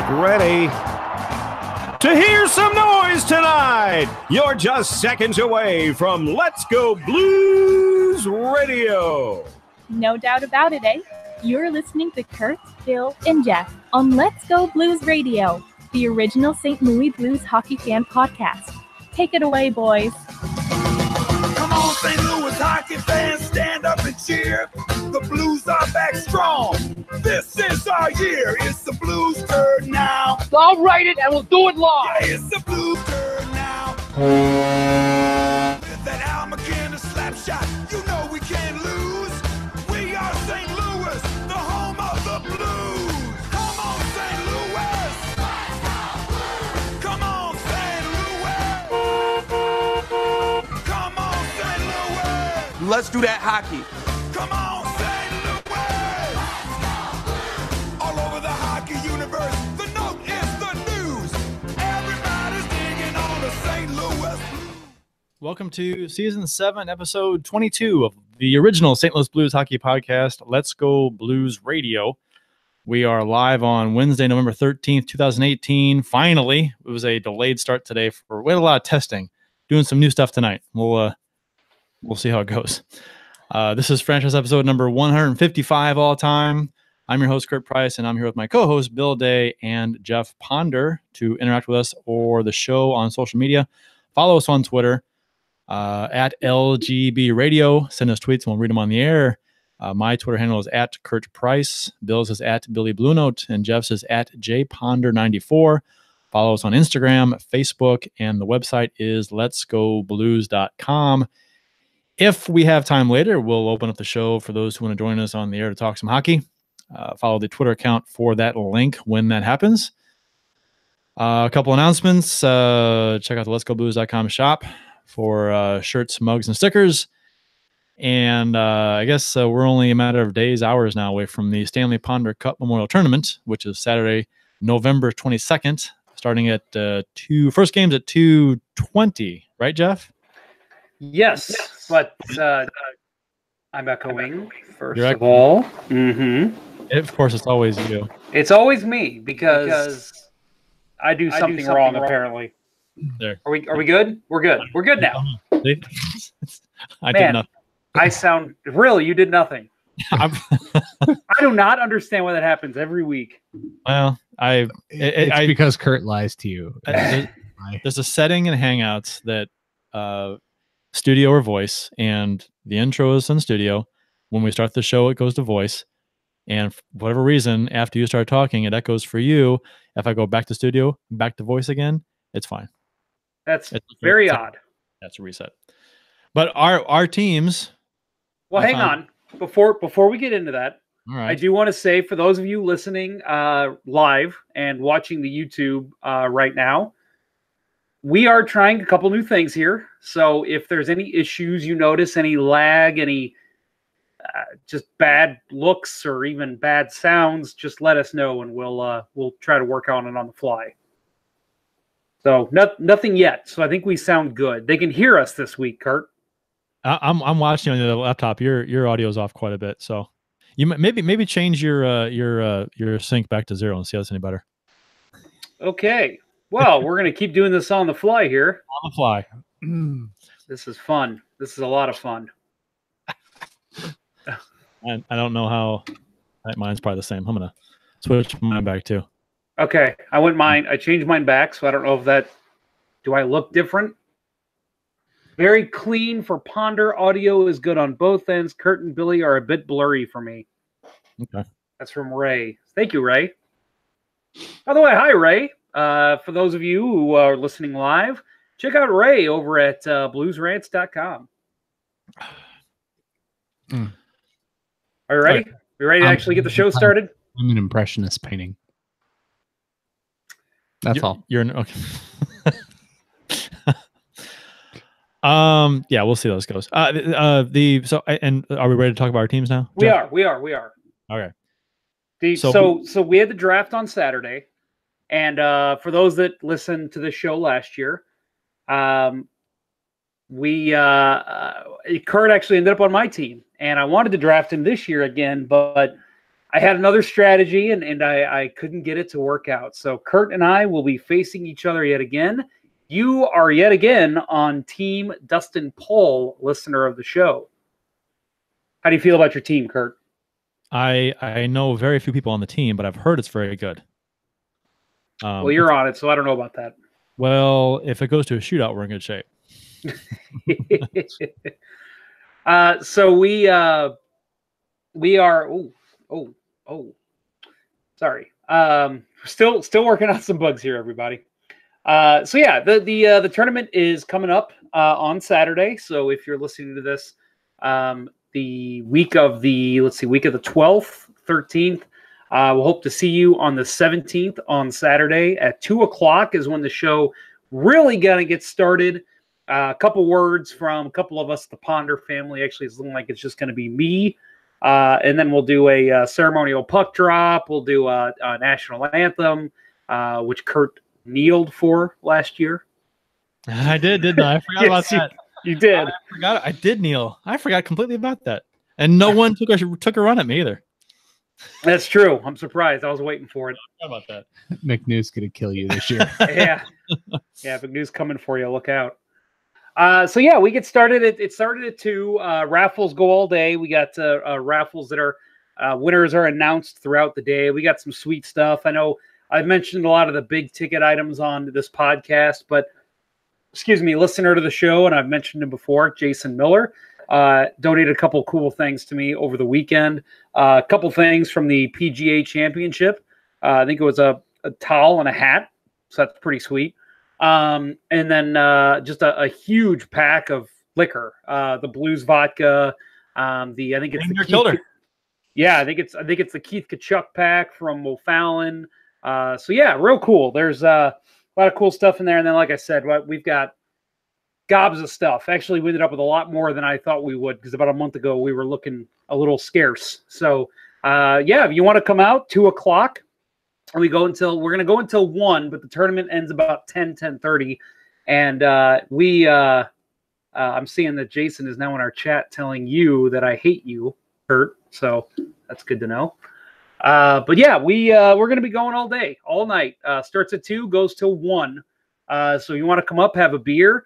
Get ready to hear some noise tonight. You're just seconds away from Let's Go Blues Radio. No doubt about it, eh? You're listening to Kurt, Bill, and Jeff on Let's Go Blues Radio, the original St. Louis Blues hockey fan podcast. Take it away, boys. Come on, St. Louis hockey fans, stand up and cheer. The Blues are back strong. This is our year. It's the Blues' turn now. I'll write it and we'll do it live. Yeah, it's the Blues' turn now. With that Al McKinnon slap shot, you know we can't lose. We are St. Louis, the home of the Blues. Come on, St. Louis. Come on, St. Louis. Come on, St. Louis. Let's do that hockey. Come on, St. Louis. All over the hockey universe, the note is the news. Everybody's digging on the St. Louis Blues. Welcome to Season 7, Episode 22 of the original St. Louis Blues Hockey Podcast, Let's Go Blues Radio. We are live on Wednesday, November 13th, 2018. Finally, it was a delayed start today. We had a lot of testing, doing some new stuff tonight. We'll see how it goes. This is franchise episode number 155 all time. I'm your host, Kurt Price, and I'm here with my co-hosts, Bill Day and Jeff Ponder, to interact with us or the show on social media. Follow us on Twitter at LGB Radio. Send us tweets and we'll read them on the air. My Twitter handle is at Kurt Price. Bill's is at Billy Blue Note, and Jeff's is at JPonder94. Follow us on Instagram, Facebook, and the website is letsgoblues.com. If we have time later, we'll open up the show for those who want to join us on the air to talk some hockey. Follow the Twitter account for that link when that happens. A couple announcements. Check out the letsgoblues.com shop for shirts, mugs, and stickers. And I guess we're only a matter of days, hours now away from the Stanley Ponder Cup Memorial Tournament, which is Saturday, November 22nd, starting at first game's at 2:20, right, Jeff? Yes, but I'm echoing first You're of all. Mm-hmm. Of course, it's always you. It's always me because I do something wrong apparently. There. Are we good? We're good. We're good now. I did nothing. I sound really. You did nothing. I do not understand why that happens every week. Well, it's because Kurt lies to you. There's a setting in Hangouts that studio or voice, and the intro is in studio. When we start the show, it goes to voice, and for whatever reason, after you start talking, it echoes for you. If I go back to studio, back to voice again, it's fine. It's very odd. That's a reset. But our teams. Well, hang on. Before we get into that, all right. I do want to say for those of you listening live and watching the YouTube right now, we are trying a couple new things here. So if there's any issues you notice, any lag, any just bad looks or even bad sounds, just let us know and we'll try to work on it on the fly. So nothing yet. So I think we sound good. They can hear us this week, Kurt. I'm watching on the laptop. Your audio is off quite a bit. So you maybe change your sync back to 0 and see if it's any better. Okay. Well, we're going to keep doing this on the fly here. On the fly. This is fun. This is a lot of fun. I don't know how. Mine's probably the same. I'm going to switch mine back too. Okay. I changed mine back, so I don't know if do I look different? Very clean for Ponder. Audio is good on both ends. Kurt and Billy are a bit blurry for me. Okay. That's from Ray. Thank you, Ray. By the way, hi, Ray. For those of you who are listening live, check out Ray over at bluesrants.com. Are you ready? Okay. You ready to actually get the show started? I'm an impressionist painting. That's all. You're okay. Yeah, we'll see how this goes. And are we ready to talk about our teams now? We Jeff? are. Okay. So we had the draft on Saturday, and for those that listened to the show last year, Kurt actually ended up on my team, and I wanted to draft him this year again, but I had another strategy, and I couldn't get it to work out. So Kurt and I will be facing each other yet again. You are yet again on Team Dustin Paul, listener of the show. How do you feel about your team, Kurt? I know very few people on the team, but I've heard it's very good. Well, you're on it, so I don't know about that. Well, if it goes to a shootout, we're in good shape. So we are. Sorry. Still working on some bugs here, everybody. So yeah, the tournament is coming up on Saturday. So if you're listening to this, the week of the 12th, 13th, we'll hope to see you on the 17th on Saturday at 2:00 is when the show really gonna get started. A couple words from a couple of us, the Ponder family. Actually, it's looking like it's just going to be me. And then we'll do a ceremonial puck drop. We'll do a national anthem, which Kurt kneeled for last year. I did, didn't I? I forgot about that. You did. I forgot. I did kneel. I forgot completely about that. And no one took a run at me either. That's true. I'm surprised. I was waiting for it. How about that? McNew's going to kill you this year. Yeah. Big news coming for you. Look out. So yeah, we get started. It started at 2. Raffles go all day. We got raffles that are winners are announced throughout the day. We got some sweet stuff. I know I've mentioned a lot of the big ticket items on this podcast, but listener to the show, and I've mentioned him before, Jason Miller, donated a couple cool things to me over the weekend. A couple things from the PGA Championship. I think it was a towel and a hat, so that's pretty sweet. And then just a huge pack of liquor, the Blues vodka. I think it's the Keith, yeah, I think it's the Keith Kachuk pack from O'Fallon. So yeah, real cool. There's a lot of cool stuff in there. And then, like I said, we've got gobs of stuff. Actually, we ended up with a lot more than I thought we would, because about a month ago we were looking a little scarce. So yeah, if you want to come out 2:00. And we're going to go until 1, but the tournament ends about 10:30. And I'm seeing that Jason is now in our chat telling you that I hate you, Kurt. So that's good to know. But yeah, we're going to be going all day, all night. Starts at 2, goes till 1. So you want to come up, have a beer.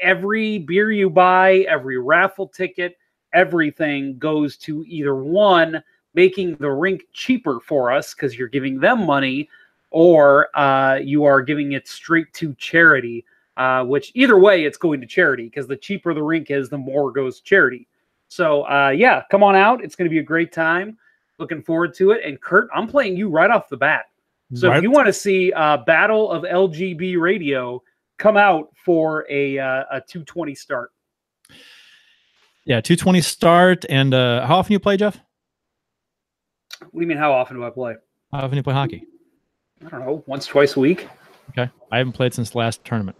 Every beer you buy, every raffle ticket, everything goes to either one, making the rink cheaper for us because you're giving them money, or you are giving it straight to charity, which either way, it's going to charity, because the cheaper the rink is, the more goes to charity. So yeah, come on out. It's going to be a great time. Looking forward to it. And Kurt, I'm playing you right off the bat. So if you want to see Battle of LGB Radio, come out for a 2:20 start. Yeah, 2:20 start. And how often you play, Jeff? What do you mean, how often do I play? How often do you play hockey? I don't know, once, twice a week. Okay. I haven't played since the last tournament.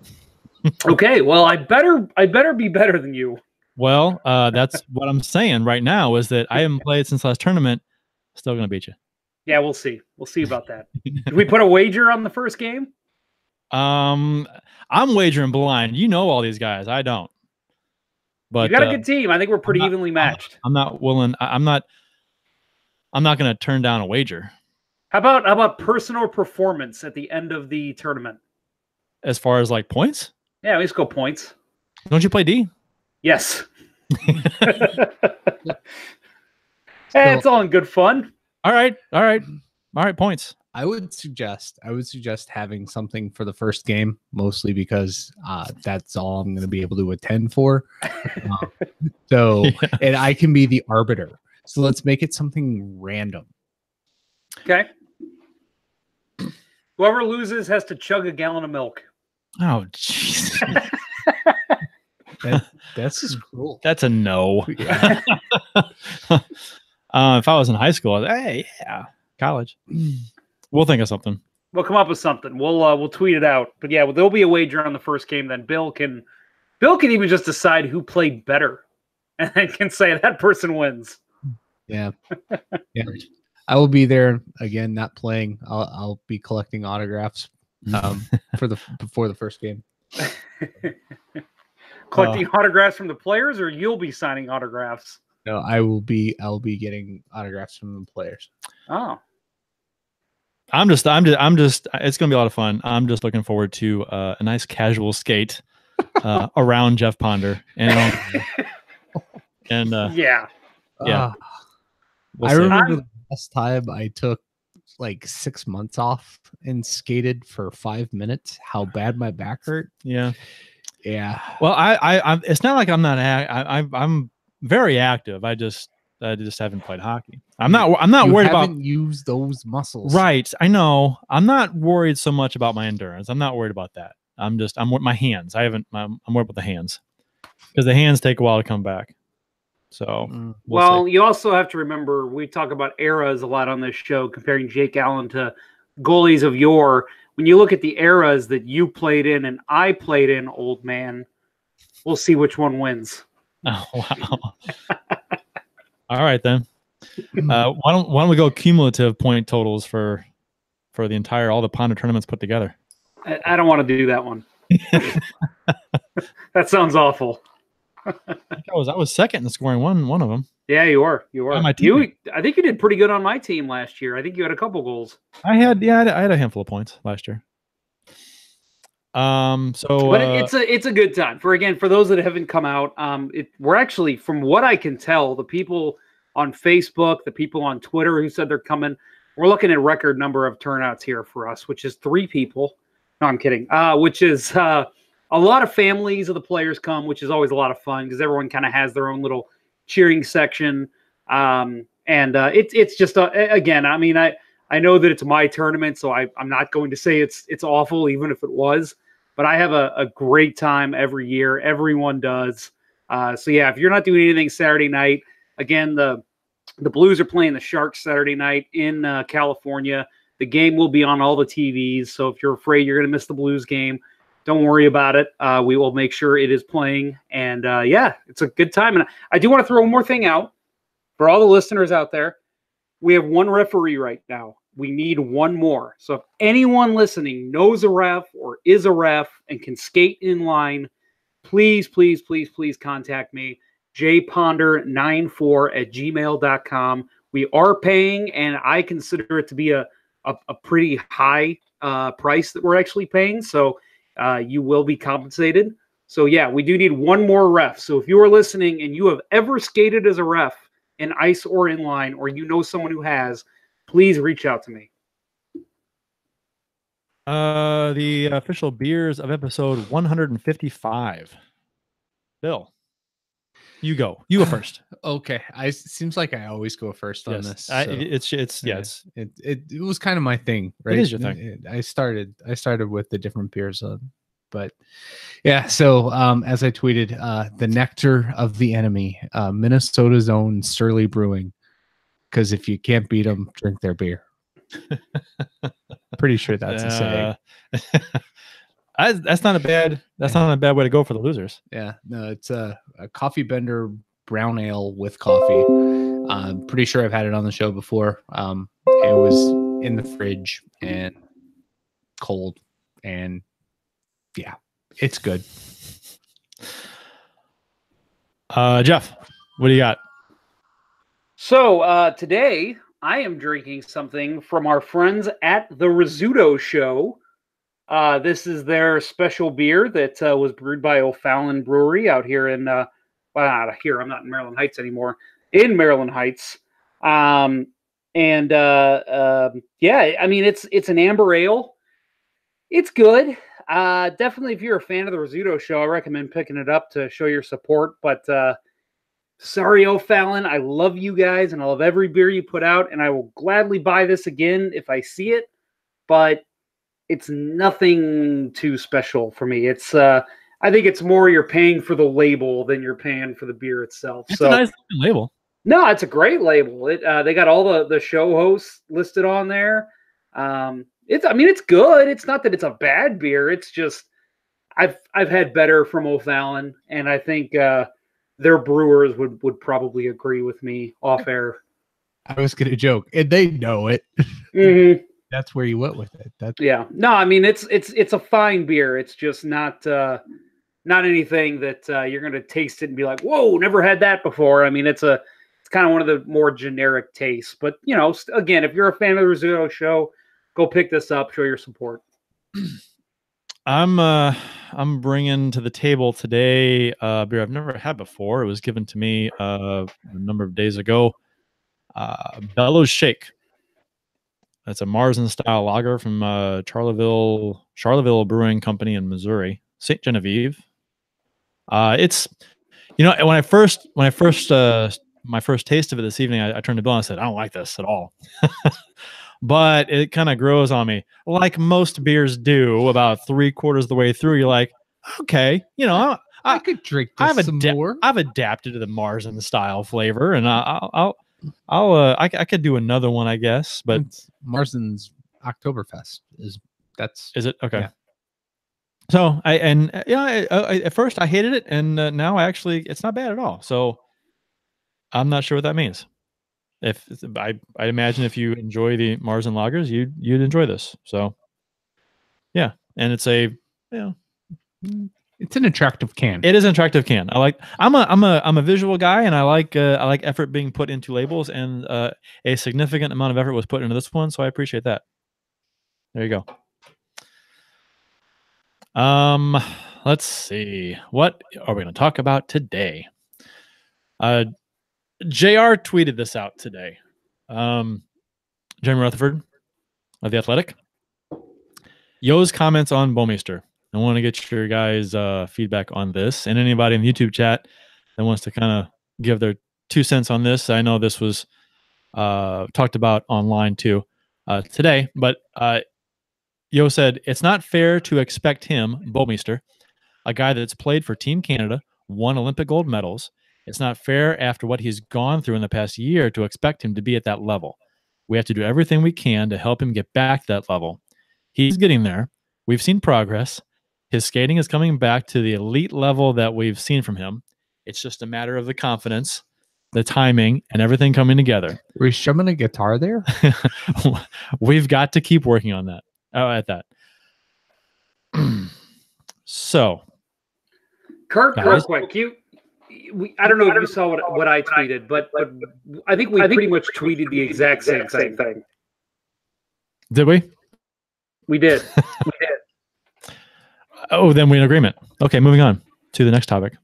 Okay, well, I better be better than you. Well, that's what I'm saying right now, is that I haven't played since last tournament. Still going to beat you. Yeah, we'll see. We'll see about that. Did we put a wager on the first game? I'm wagering blind. You know all these guys. I don't. But you got a good team. I think we're pretty evenly matched. I'm not willing. I'm not going to turn down a wager. How about personal performance at the end of the tournament? As far as like points? Yeah, let's go points. Don't you play D? Yes. Hey, it's all in good fun. All right, points. I would suggest having something for the first game, mostly because that's all I'm going to be able to attend for. And I can be the arbiter. So let's make it something random. Okay. Whoever loses has to chug a gallon of milk. Oh, jeez. That's just cruel. That's a no. Yeah. If I was in high school, hey, yeah, college. We'll think of something. We'll come up with something. We'll tweet it out. But yeah, there'll be a wager on the first game. Then Bill can even just decide who played better, and can say that person wins. Yeah. Yeah. I will be there again, not playing. I'll be collecting autographs before the first game. Collecting autographs from the players, or you'll be signing autographs? No, I'll be getting autographs from the players. Oh, I'm just. It's gonna be a lot of fun. I'm just looking forward to a nice casual skate around Jeff Ponder, and yeah. yeah. Ah, We'll I see. remember the last time I took like 6 months off and skated for 5 minutes. How bad my back hurt. Yeah. Yeah. Well, I'm. It's not like I'm not. I'm very active. I just haven't played hockey. I'm not You worried haven't about. used those muscles. Right. I know. I'm not worried so much about my endurance. I'm not worried about that. I'm with my hands. I'm worried about the hands because the hands take a while to come back. So, Well, see. you also have to remember we talk about eras a lot on this show, comparing Jake Allen to goalies of yore. When you look at the eras that you played in and I played in, old man, we'll see which one wins. Oh, wow. All right, then. Why don't we go cumulative point totals for all the Ponder tournaments put together? I don't want to do that one. That sounds awful. I was second in scoring one of them. Yeah, you are. You are. On my team. I think you did pretty good on my team last year. I think you had a couple goals. I had a handful of points last year. But it's a good time for those that haven't come out. We're actually, from what I can tell, the people on Facebook, the people on Twitter who said they're coming, we're looking at a record number of turnouts here for us, which is 3 people. No, I'm kidding. Which is a lot of families of the players come, which is always a lot of fun because everyone kind of has their own little cheering section. It's just again, I mean, I know that it's my tournament, so I'm not going to say it's awful, even if it was. But I have a great time every year. Everyone does. So yeah, if you're not doing anything Saturday night, again, the Blues are playing the Sharks Saturday night in California. The game will be on all the TVs. So if you're afraid you're going to miss the Blues game, don't worry about it. We will make sure it is playing. And yeah, it's a good time. And I do want to throw one more thing out for all the listeners out there. We have 1 referee right now. We need 1 more. So if anyone listening knows a ref or is a ref and can skate in line, please, please, please, please contact me. jponder94@gmail.com. We are paying, and I consider it to be a pretty high price that we're actually paying. So you will be compensated. So yeah, we do need 1 more ref. So if you are listening and you have ever skated as a ref in ice or in line, or you know someone who has, please reach out to me. The official beers of episode 155. Bill, you go. You go first. Okay. Seems like I always go first on this. So. It was kind of my thing, right? It is your thing. I started with the different beers, but yeah. So as I tweeted, the nectar of the enemy, Minnesota's own Surly Brewing, because if you can't beat them, drink their beer. Pretty sure that's a saying. That's not a bad way to go for the losers. Yeah, no, it's a coffee bender brown ale with coffee. I'm pretty sure I've had it on the show before. It was in the fridge and cold, and yeah, it's good. Jeff, what do you got? So today I am drinking something from our friends at the Rizzuto Show. This is their special beer that was brewed by O'Fallon Brewery out here in, well, not here, I'm not in Maryland Heights anymore, in Maryland Heights. Yeah, I mean, it's an amber ale. It's good. Definitely, if you're a fan of the Rizzuto Show, I recommend picking it up to show your support. But sorry, O'Fallon, I love you guys, and I love every beer you put out, and I will gladly buy this again if I see it. But it's nothing too special for me. It's I think it's more you're paying for the label than you're paying for the beer itself. It's a nice label. No, it's a great label. They got all the show hosts listed on there. It's good. It's not that it's a bad beer. It's just I've had better from O'Fallon, and I think their brewers would probably agree with me off air. I was gonna joke, and they know it. Mm-hmm. That's where you went with it. Yeah. No, I mean it's a fine beer. It's just not anything that you're gonna taste it and be like, whoa, never had that before. I mean, it's a kind of one of the more generic tastes. But, you know, again, if you're a fan of the risotto show, go pick this up, show your support. I'm bringing to the table today a beer I've never had before. It was given to me a number of days ago. Bellows Shake. That's a Marzen style lager from Charleville Brewing Company in Missouri, St. Genevieve. It's, you know, when I first my first taste of it this evening, I turned to Bill and I said, I don't like this at all. But it kind of grows on me, like most beers do. About 3/4 of the way through, you're like, okay, you know, I could drink this some more. I've adapted to the Marzen style flavor, and I could do another one, I guess. But Marzen's Oktoberfest is it okay? Yeah. So at first I hated it, and now actually it's not bad at all. So I'm not sure what that means. If I imagine if you enjoy the Marzen lagers, you'd enjoy this. So yeah, and it's it's an attractive can. It is an attractive can. I'm a visual guy, and I like effort being put into labels, and a significant amount of effort was put into this one, so I appreciate that. There you go. Let's see. What are we going to talk about today? JR tweeted this out today. Jeremy Rutherford of The Athletic. Yo's comments on Bouwmeester. I want to get your guys' feedback on this, and anybody in the YouTube chat that wants to kind of give their 2 cents on this. I know this was talked about online too today, but Yo said, it's not fair to expect him, Bouwmeester, a guy that's played for Team Canada, won Olympic gold medals. It's not fair after what he's gone through in the past year to expect him to be at that level. We have to do everything we can to help him get back to that level. He's getting there. We've seen progress. His skating is coming back to the elite level that we've seen from him. It's just a matter of the confidence, the timing, and everything coming together. Were you strumming a guitar there? We've got to keep working on that. At that. So, Kurt, real quick, I don't know if you saw what I tweeted, but I think we pretty much tweeted the exact same thing. Did we? We did. Oh, then we're in agreement. Okay, moving on to the next topic.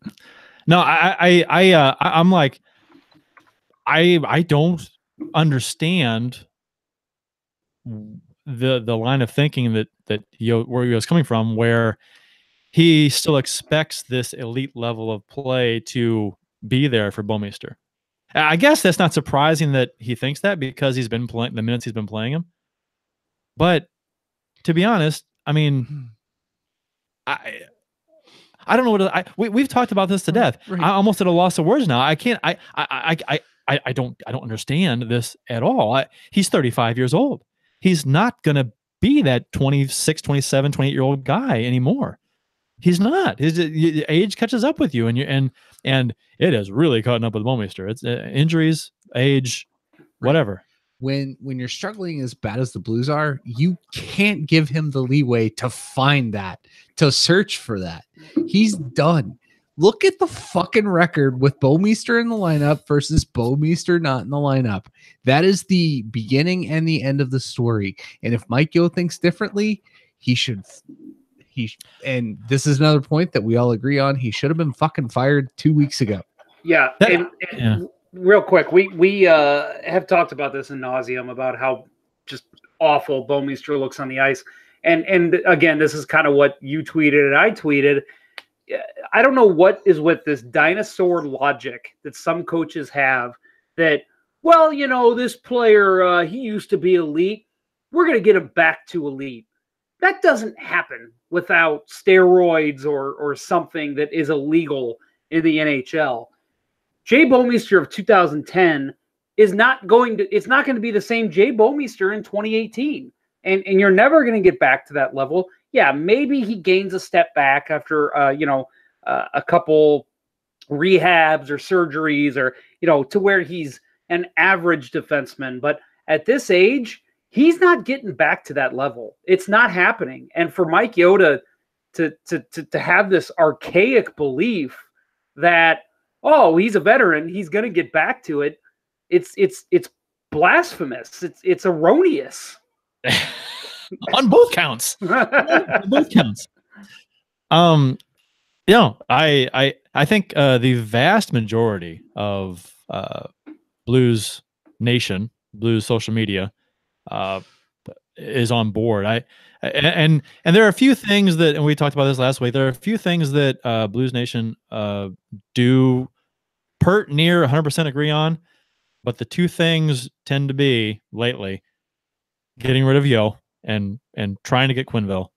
No, I'm like, I don't understand the line of thinking that where he was coming from, where he still expects this elite level of play to be there for Bouwmeester. I guess that's not surprising that he thinks that, because he's been playing the minutes he's been playing him. But to be honest, I mean, I don't know what we've talked about this to death. Right. I'm almost at a loss of words now. I can't. I don't understand this at all. He's 35 years old. He's not going to be that 26, 27, 28-year-old guy anymore. He's not. His age catches up with you, and it has really caught up with Bouwmeester. It's injuries, age, whatever. When you're struggling as bad as the Blues are, you can't give him the leeway to find that, to search for that. He's done. Look at the fucking record with Bouwmeester in the lineup versus Bouwmeester not in the lineup. That is the beginning and the end of the story. And if Mike Yeo thinks differently, and this is another point that we all agree on, he should have been fucking fired 2 weeks ago. Yeah. And real quick, we have talked about this in nauseum about how just awful Bouwmeester looks on the ice. And again, this is kind of what you tweeted and I tweeted. I don't know what is with this dinosaur logic that some coaches have that, well, you know, this player, he used to be elite. We're going to get him back to elite. That doesn't happen without steroids or something that is illegal in the NHL. Jay Bouwmeester of 2010 is not going to, it's not going to be the same Jay Bouwmeester in 2018. And you're never going to get back to that level. Yeah, maybe he gains a step back after, a couple rehabs or surgeries or, to where he's an average defenseman. But at this age, he's not getting back to that level. It's not happening. And for Mike Yeo to have this archaic belief that, oh, he's a veteran, he's going to get back to it. It's blasphemous. It's erroneous. On both counts. On both counts. I think the vast majority of Blues Nation, Blues social media, is on board. And there are a few things that, and we talked about this last week. There are a few things that Blues Nation do near 100% agree on, but the two things tend to be lately getting rid of Yo and trying to get Quenneville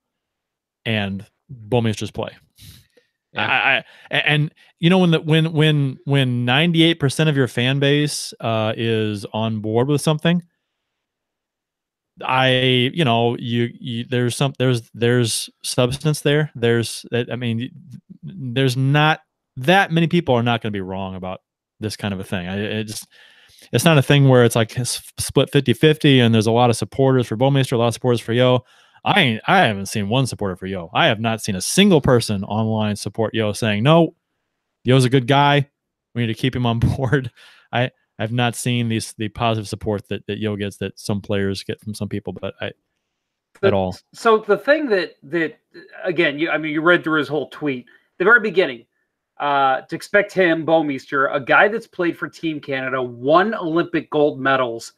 and Bouwmeester's play. Yeah. And you know, when 98% of your fan base is on board with something, there's substance there. There's not that many people are not going to be wrong about this kind of a thing. It's not a thing where it's like split 50-50 and there's a lot of supporters for Bouwmeester, a lot of supporters for Yo. I haven't seen one supporter for Yo. I have not seen a single person online support Yo saying, no, Yo's a good guy. We need to keep him on board. I've not seen the positive support that Yo gets, that some players get from some people, but at all. So the thing that again, you read through his whole tweet, the very beginning, to expect him, Bouwmeester, a guy that's played for Team Canada, won Olympic gold medals.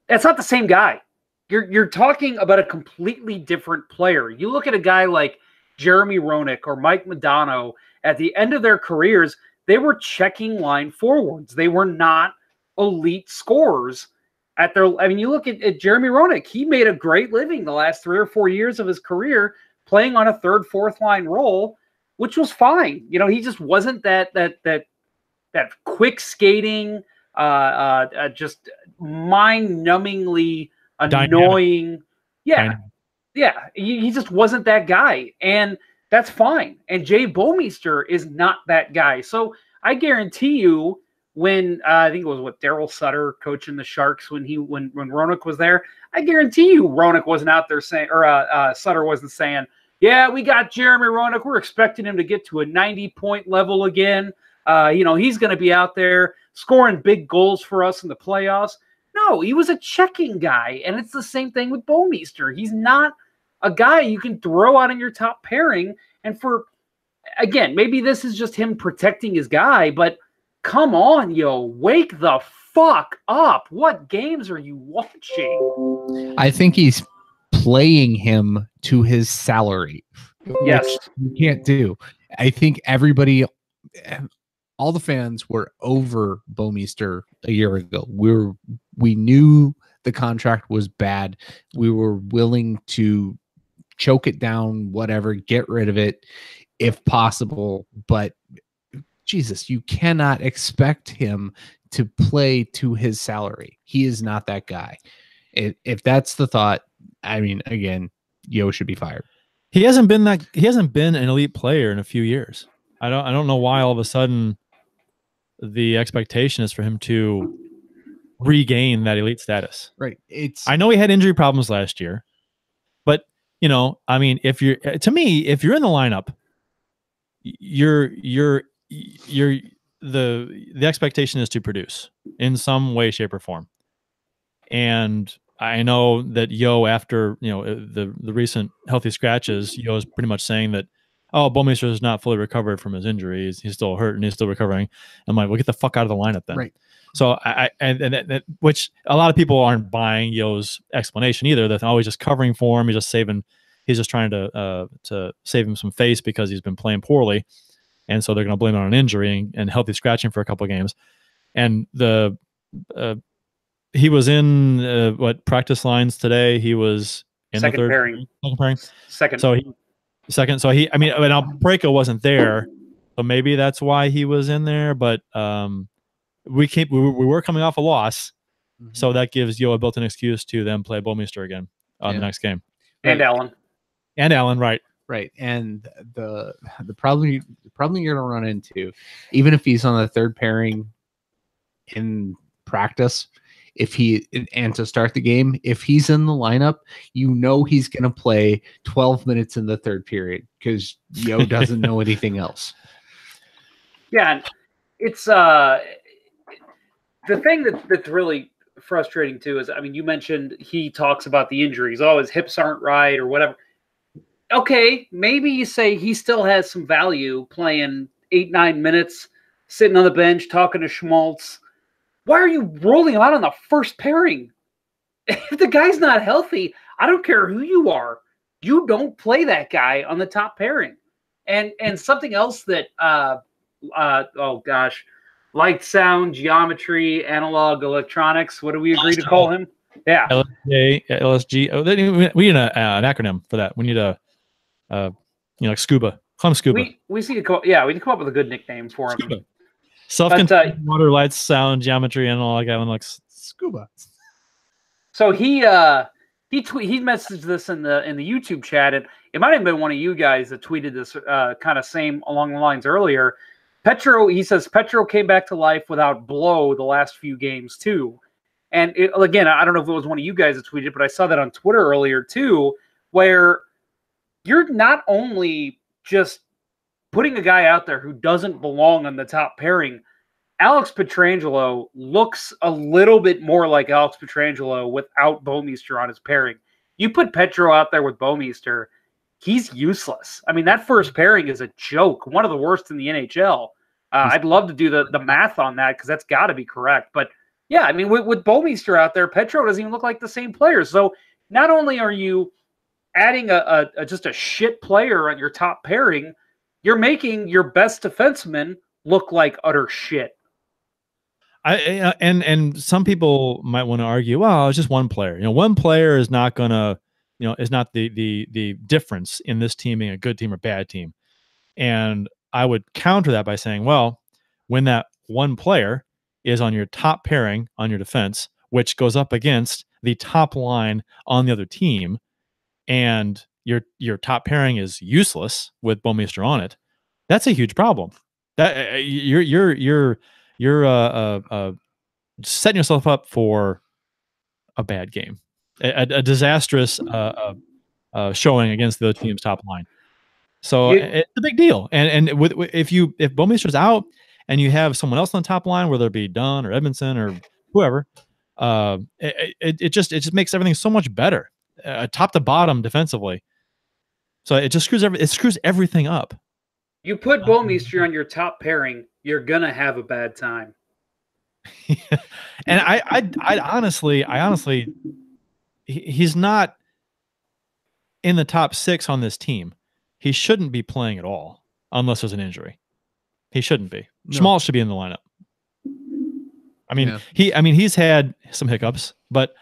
That's not the same guy. You're talking about a completely different player. You look at a guy like Jeremy Roenick or Mike Modano. At the end of their careers, they were checking line forwards. They were not elite scorers at their. I mean, you look at Jeremy Roenick. He made a great living the last 3 or 4 years of his career playing on a third, fourth line role, which was fine. You know, he just wasn't that quick skating, just mind-numbingly annoying. Yeah. He just wasn't that guy, and that's fine. And Jay Bouwmeester is not that guy. So I guarantee you, when I think it was Daryl Sutter coaching the Sharks when Roenick was there, I guarantee you Roenick wasn't out there saying, or Sutter wasn't saying, yeah, we got Jeremy Roenick. We're expecting him to get to a 90-point level again. He's going to be out there scoring big goals for us in the playoffs. No, he was a checking guy, and it's the same thing with Bouwmeester. He's not a guy you can throw out in your top pairing. And again, maybe this is just him protecting his guy, but come on, Yo, wake the fuck up. What games are you watching? I think he's playing him to his salary. Yes. Which you can't do. I think everybody, all the fans were over Bouwmeester a year ago. We knew the contract was bad. We were willing to choke it down, whatever, get rid of it if possible. But Jesus, you cannot expect him to play to his salary. He is not that guy. If that's the thought, I mean, again, Yo should be fired. He hasn't been an elite player in a few years. I don't know why all of a sudden the expectation is for him to regain that elite status. Right. I know he had injury problems last year, but I mean, if you're in the lineup, the expectation is to produce in some way, shape, or form. And I know that Yo, after the recent healthy scratches, Yo is pretty much saying that, oh, Bouwmeester is not fully recovered from his injuries. He's still hurt and he's still recovering. I'm like, well, get the fuck out of the lineup then. Right. So which a lot of people aren't buying Yo's explanation either. That he's just covering for him. He's just trying to save him some face because he's been playing poorly, and so they're going to blame it on an injury and healthy scratching for a couple of games. And he was in practice lines today. He was in second the pairing. Second. So Brayko wasn't there, so maybe that's why he was in there. But we were coming off a loss, so that gives Yo a built-in excuse to then play Bouwmeester again on the next game. And Allen, right. And the problem you're going to run into, even if he's on the third pairing in practice, and to start the game, if he's in the lineup, he's going to play 12 minutes in the third period because Yo doesn't know anything else. Yeah, it's The thing that's really frustrating too is, I mean, you mentioned he talks about the injuries. Oh, his hips aren't right or whatever. Okay, maybe you say he still has some value playing 8-9 minutes, sitting on the bench, talking to Schmaltz. Why are you rolling him out on the first pairing? If the guy's not healthy, I don't care who you are. You don't play that guy on the top pairing. And something else that oh gosh, light, sound, geometry, analog, electronics. What do we agree to call him? Yeah, LSG. Oh, we need an acronym for that. We need a like scuba. Call him scuba. We need to we need to come up with a good nickname for him. Scuba. Self-contained water, lights, sound, geometry, analog, analog, scuba. So he messaged this in the YouTube chat, and it might have been one of you guys that tweeted this kind of same along the lines earlier. He says Petro came back to life without Blow the last few games too. And again, I don't know if it was one of you guys that tweeted, but I saw that on Twitter earlier too, where you're not only just putting a guy out there who doesn't belong on the top pairing. Alex Pietrangelo looks a little bit more like Alex Pietrangelo without Bouwmeester on his pairing. You put Petro out there with Bouwmeester, he's useless. I mean, that first pairing is a joke, one of the worst in the NHL. I'd love to do the math on that because that's got to be correct. But yeah, I mean, with Bouwmeester out there, Petro doesn't even look like the same player. So not only are you adding just a shit player on your top pairing, you're making your best defenseman look like utter shit. And some people might want to argue, well, it's just one player. One player is not gonna, is not the difference in this team being a good team or bad team. And I would counter that by saying, well, when that one player is on your top pairing on your defense, which goes up against the top line on the other team, and your top pairing is useless with Bouwmeester on it, that's a huge problem. That you're setting yourself up for a bad game, a disastrous showing against the other team's top line. So it's a big deal. And if Bouwmeester's out and you have someone else on the top line, whether it be Dunn or Edmondson or whoever, it just makes everything so much better, top to bottom defensively. So it just screws everything up. You put Bouwmeester on your top pairing, you're gonna have a bad time. And I honestly, he's not in the top 6 on this team. He shouldn't be playing at all unless there's an injury. He shouldn't be. No. Schmaltz should be in the lineup. I mean, he's had some hiccups, but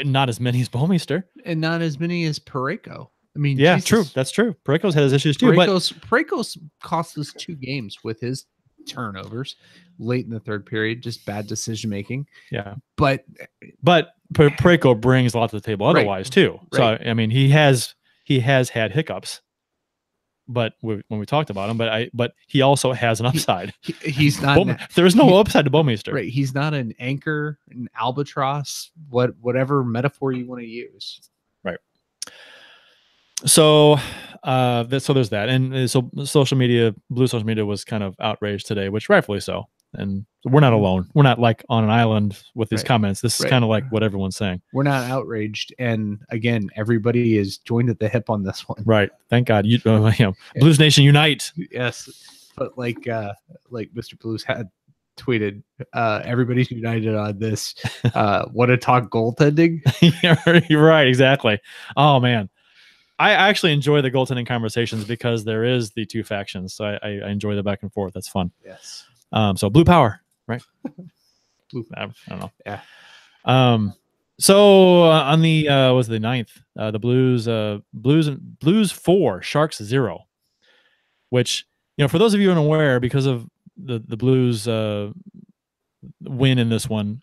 not as many as Bouwmeester, and not as many as Parayko. I mean, yeah, Jesus. True. That's true. Parayko's had his issues too. Parayko's cost us 2 games with his turnovers late in the third period, just bad decision making. Yeah, but Parayko brings a lot to the table otherwise too. Right. So I mean, he has had hiccups, but when we talked about him, but he also has an upside. He's not. There's no upside to Bouwmeester. Right. He's not an anchor, an albatross, whatever metaphor you want to use. Right. So there's that, and so Blue social media was kind of outraged today, which rightfully so. And we're not alone. We're not like on an island with these comments. This is kind of like what everyone's saying. We're not outraged, and again, everybody is joined at the hip on this one. Right. Thank God. Blues Nation unite. Yes, but like Mr. Blues had tweeted, everybody's united on this. Want to talk goaltending? Yeah, you're right. Exactly. Oh man. I actually enjoy the goaltending conversations because there is the two factions. So I enjoy the back and forth. That's fun. Yes. So blue power, right? I don't know. Yeah. So on the was the 9th, the Blues 4, Sharks 0, which, for those of you unaware, because of the Blues win in this one,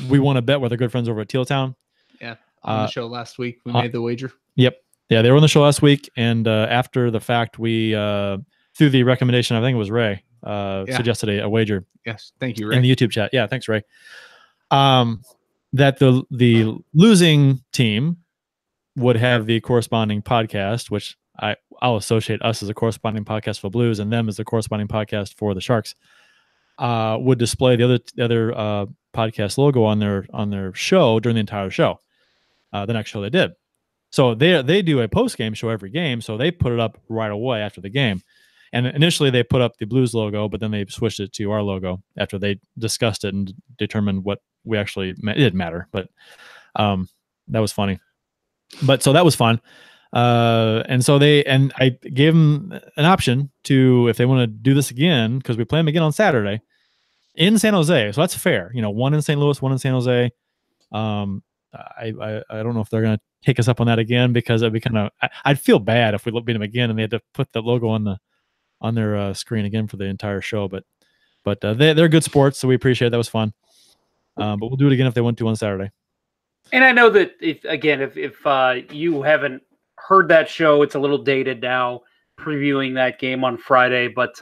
we won a bet with our good friends over at Teal Town. Yeah. On the show last week, we made the wager. Yep. Yeah, they were on the show last week, and after the fact, we through the recommendation, I think it was Ray, suggested a wager. Yes, thank you, Ray. In the YouTube chat. Yeah, thanks, Ray. That the losing team would have the corresponding podcast, which I'll associate us as a corresponding podcast for Blues and them as a corresponding podcast for the Sharks. would display the other podcast logo on their show during the entire show, the next show they did. So they do a post game show every game, so they put it up right away after the game. And initially they put up the Blues logo, but then they switched it to our logo after they discussed it and determined what we actually it didn't matter. But that was funny. But so that was fun. And so I gave them an option to, if they want to do this again, because we play them again on Saturday in San Jose. So that's fair. One in St. Louis, one in San Jose. I don't know if they're going to take us up on that again, because it'd be I'd feel bad if we beat them again and they had to put the logo on their screen again for the entire show. But they're good sports, so we appreciate it. That was fun. But we'll do it again if they want to on Saturday. And I know that if you haven't heard that show, it's a little dated now, previewing that game on Friday. But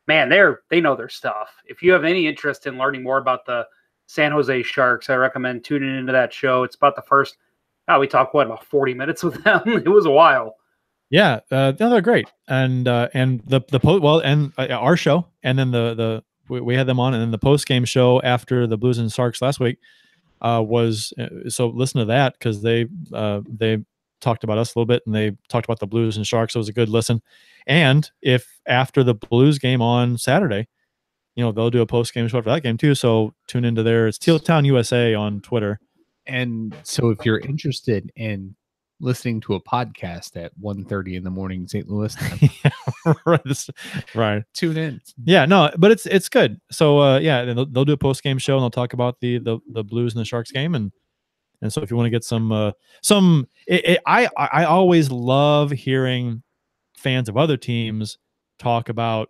man, they know their stuff. If you have any interest in learning more about the San Jose Sharks, I recommend tuning into that show. It's about the first. We talked about 40 minutes with them. It was a while. Yeah, no, they're great, and our show, and then we had them on, and then the post game show after the Blues and Sharks last week was so listen to that, because they talked about us a little bit, and they talked about the Blues and Sharks. So it was a good listen. And if after the Blues game on Saturday, they'll do a post game show for that game too. So tune into it's Teal Town USA on Twitter. And so if you're interested in listening to a podcast at 1:30 in the morning St. Louis time, right, tune in. Yeah, no, but it's good. So they'll do a post game show, and they'll talk about the Blues and the Sharks game, and so if you want to get I always love hearing fans of other teams talk about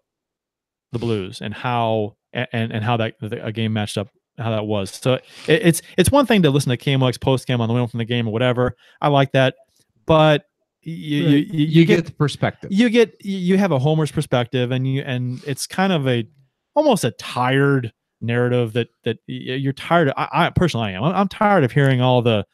the Blues and how that a game matched up, how that was. So it's one thing to listen to KMOX post game on the way home from the game or whatever. I like that, but you get the perspective. You have a homer's perspective, and it's kind of almost a tired narrative that you're tired of. I personally am. I'm tired of hearing all the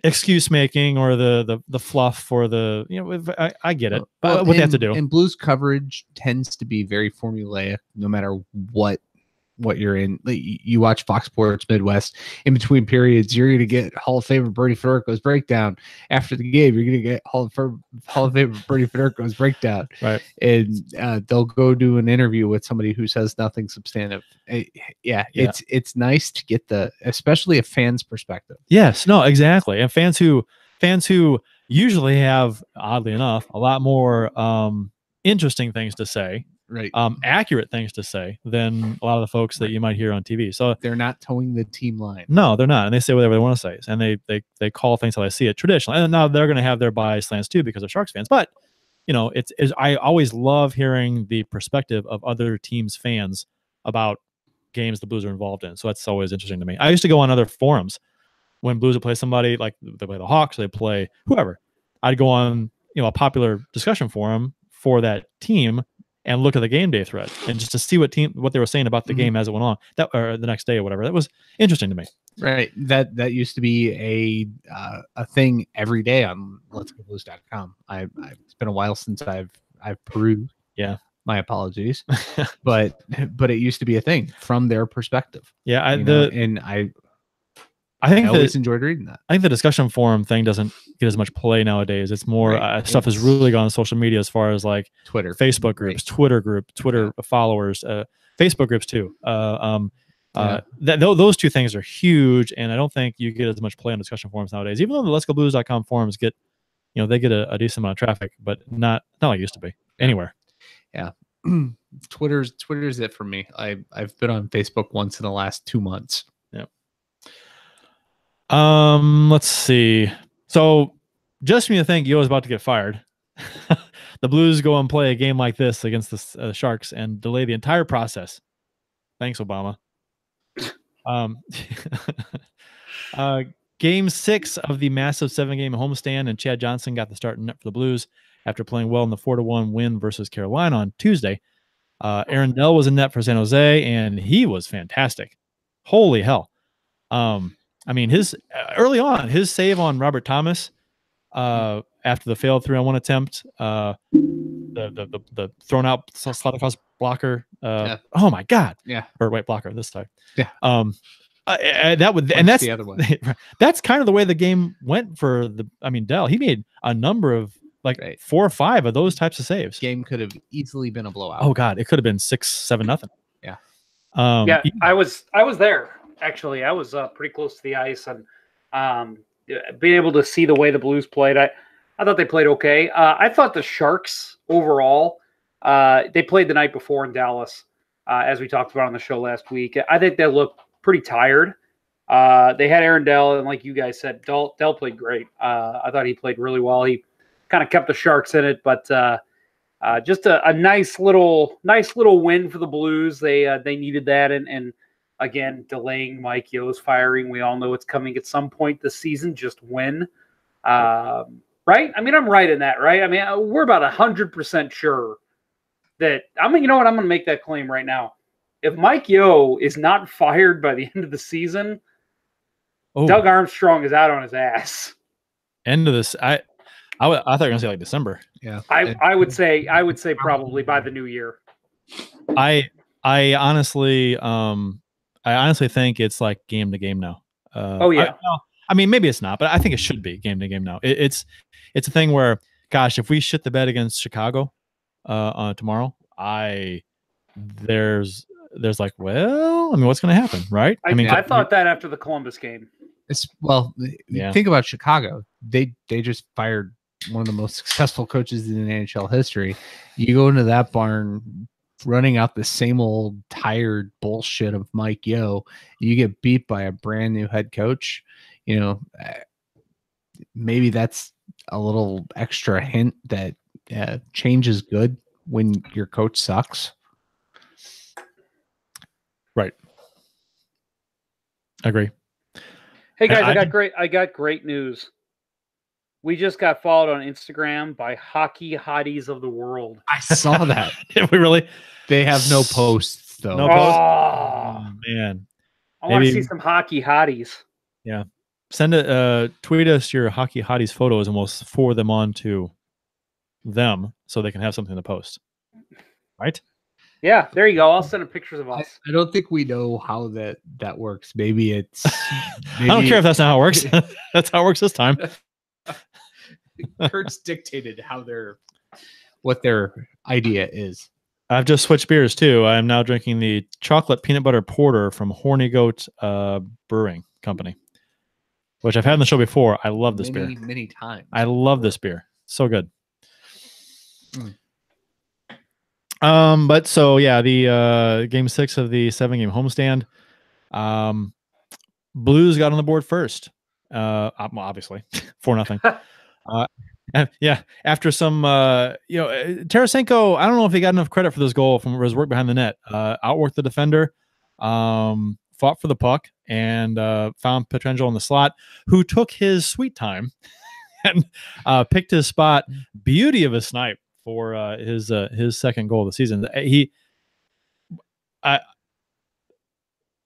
excuse making or the fluff or I get it. But what they have to do. And Blues coverage tends to be very formulaic, no matter what you're in. You watch Fox Sports Midwest, in between periods, you're going to get Hall of Famer Bernie Federko's breakdown. After the game, you're going to get Hall of Famer Bernie Federko's breakdown. Right. And they'll go do an interview with somebody who says nothing substantive. It's nice to get especially a fan's perspective. Yes, no, exactly. And fans who usually have, oddly enough, a lot more interesting things to say. Right. Accurate things to say than a lot of the folks that you might hear on TV. So they're not towing the team line. No, they're not. And they say whatever they want to say. And they call things how they see it traditionally. And now they're going to have their bias slants too, because they're Sharks fans. But, I always love hearing the perspective of other teams' fans about games the Blues are involved in. So that's always interesting to me. I used to go on other forums when Blues would play somebody, like they play the Hawks, they play whoever. I'd go on, a popular discussion forum for that team and look at the game day thread, and just to see what they were saying about the game as it went on, or the next day or whatever. That was interesting to me. Right. That used to be a thing every day on letsgoblues.com. It's been a while since I've perused. Yeah. My apologies. but it used to be a thing from their perspective. Yeah. I think I always enjoyed reading that. I think the discussion forum thing doesn't get as much play nowadays. It's more stuff has really gone on social media, as far as like Twitter, Facebook groups, Twitter followers, Facebook groups too. Those two things are huge, and I don't think you get as much play on discussion forums nowadays. Even though the letsgoblues.com forums get, they get a decent amount of traffic, but not like it used to be anywhere. Yeah. Twitter's it for me. I've been on Facebook once in the last 2 months. Let's see. So just when you think Yo's about to get fired, the Blues go and play a game like this against the Sharks and delay the entire process. Thanks, Obama. Game 6 of the massive 7-game homestand, and Chad Johnson got the start in net for the Blues after playing well in the 4-1 win versus Carolina on Tuesday. Aaron Dell was in net for San Jose, and he was fantastic. Holy hell. His early on, his save on Robert Thomas after the failed 3-on-1 attempt, the thrown out slot across blocker. Yeah. Oh my God. Yeah. Or white blocker this time. Yeah. That would, and Punch that's the other way. that's kind of the way the game went for Dell. He made a number of Right. 4 or 5 of those types of saves. Game could have easily been a blowout. Oh God, it could have been 6-7 nothing. Yeah. Yeah, I was there actually. I was pretty close to the ice, and being able to see the way the Blues played, I thought they played okay. I thought the Sharks overall, they played the night before in Dallas, as we talked about on the show last week. I think they looked pretty tired. They had Aaron Dell, and like you guys said, Dell played great. I thought he played really well. He kind of kept the Sharks in it, but just a nice little win for the Blues. They needed that, and again, delaying Mike Yo's firing. We all know it's coming at some point this season. Just win, right? I mean, I'm right in that, right? I mean, we're about 100% sure that you know what? I'm going to make that claim right now. If Mike Yo is not fired by the end of the season, Doug Armstrong is out on his ass. End of this, I thought you were gonna say like December. Yeah, I would say probably by the new year. I honestly think it's like game to game now. Oh yeah. I mean, maybe it's not, but I think it should be game to game now. It's a thing where, gosh, if we shit the bed against Chicago tomorrow, there's like, well, I mean, what's going to happen, right? I thought that after the Columbus game. Think about Chicago. They just fired one of the most successful coaches in NHL history. You go into that barn running out the same old tired bullshit of Mike Yo. You get beat by a brand new head coach. You know, maybe that's a little extra hint that change is good when your coach sucks. Right. Agree. Hey guys, I got great news. We just got followed on Instagram by Hockey Hotties of the World. I saw that. Did we really? They have no posts though. No posts? Oh man. I want to see some Hockey Hotties. Yeah. Tweet us your Hockey Hotties photos and we'll forward them on to them so they can have something to post. Right? Yeah, there you go. I'll send them pictures of us. I don't think we know how that works. Maybe it's. I don't care if that's not how it works. That's how it works this time. Kurt's dictated what their idea is. I've just switched beers too. I'm now drinking the chocolate peanut butter porter from Horny Goat Brewing Company, which I've had on the show before. I love this beer many times. I love this beer. So good. But so yeah, the game 6 of the 7-game homestand. Blues got on the board first. Obviously 4-0. Yeah, after some Tarasenko, I don't know if he got enough credit for this goal from his work behind the net. Outworked the defender, fought for the puck, and found Pietrangelo in the slot, who took his sweet time and picked his spot. Beauty of a snipe for his second goal of the season. It was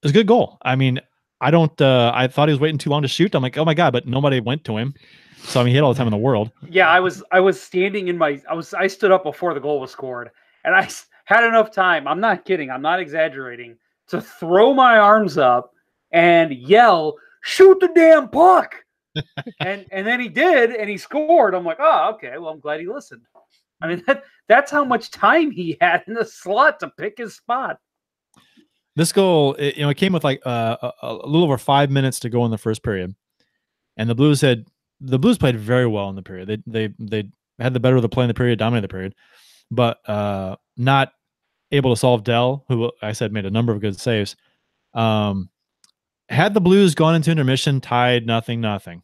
a good goal. I mean, I thought he was waiting too long to shoot. I'm like, oh my God, but nobody went to him. So I mean, he had all the time in the world. Yeah, I was standing I stood up before the goal was scored, and I had enough time. I'm not kidding. I'm not exaggerating. To throw my arms up and yell, "Shoot the damn puck!" and then he did, and he scored. I'm like, oh, okay. Well, I'm glad he listened. I mean, that's how much time he had in the slot to pick his spot. This goal, it came with like a little over 5 minutes to go in the first period, and the Blues played very well in the period. They had the better of the play in the period, dominated the period, but not able to solve Dell, who I said made a number of good saves. Had the Blues gone into intermission tied 0-0,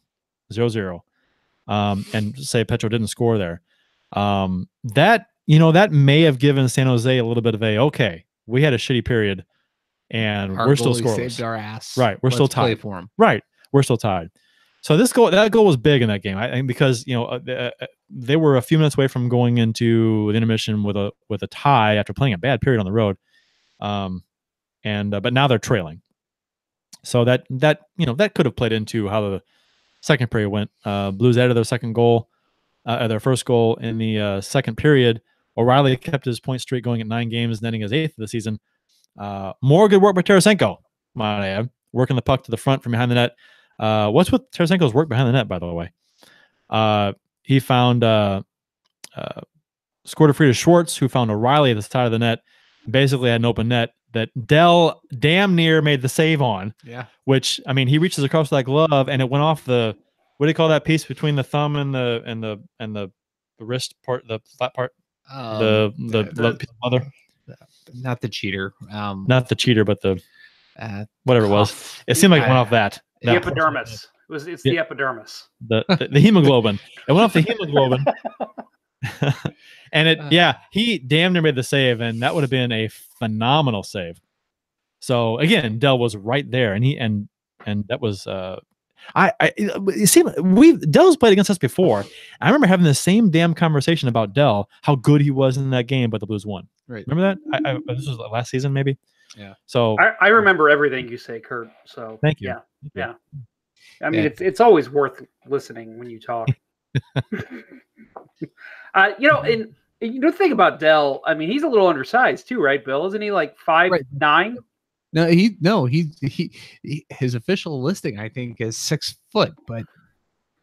0-0, and say Petro didn't score there, that may have given San Jose a little bit of okay, we had a shitty period, and we're still scoreless. Saved our ass. Right, we're still tied. Play for him. Right, we're still tied. So that goal was big in that game. I think because they were a few minutes away from going into the intermission with a tie after playing a bad period on the road, but now they're trailing. So that could have played into how the second period went. Blues added their first goal in the second period, O'Reilly kept his point streak going at 9 games, netting his 8th of the season. More good work by Tarasenko, might I add, working the puck to the front from behind the net. What's with Tarasenko's work behind the net, by the way? He found scored a free to Schwartz, who found O'Reilly at the side of the net. Basically had an open net that Dell damn near made the save on. Yeah. Which, I mean, he reaches across that glove and it went off the, what do you call that piece between the thumb and the wrist part, the flat part? The leather. Not the cheater. Not the cheater, but the whatever it was. It seemed like it went off that. The epidermis. It's the epidermis. The hemoglobin. It went off the hemoglobin. And he damn near made the save, and that would have been a phenomenal save. So again, Dell was right there, and that was you see, Dell's played against us before. I remember having the same damn conversation about Dell, how good he was in that game, but the Blues won. Right. Remember that? This was last season, maybe. Yeah. So I remember everything you say, Kurt. So thank you. Yeah. I mean, it's always worth listening when you talk. And think about Dell. I mean, he's a little undersized too, right, Bill? Isn't he like 5'9"? No, he his official listing, I think, is 6 foot, but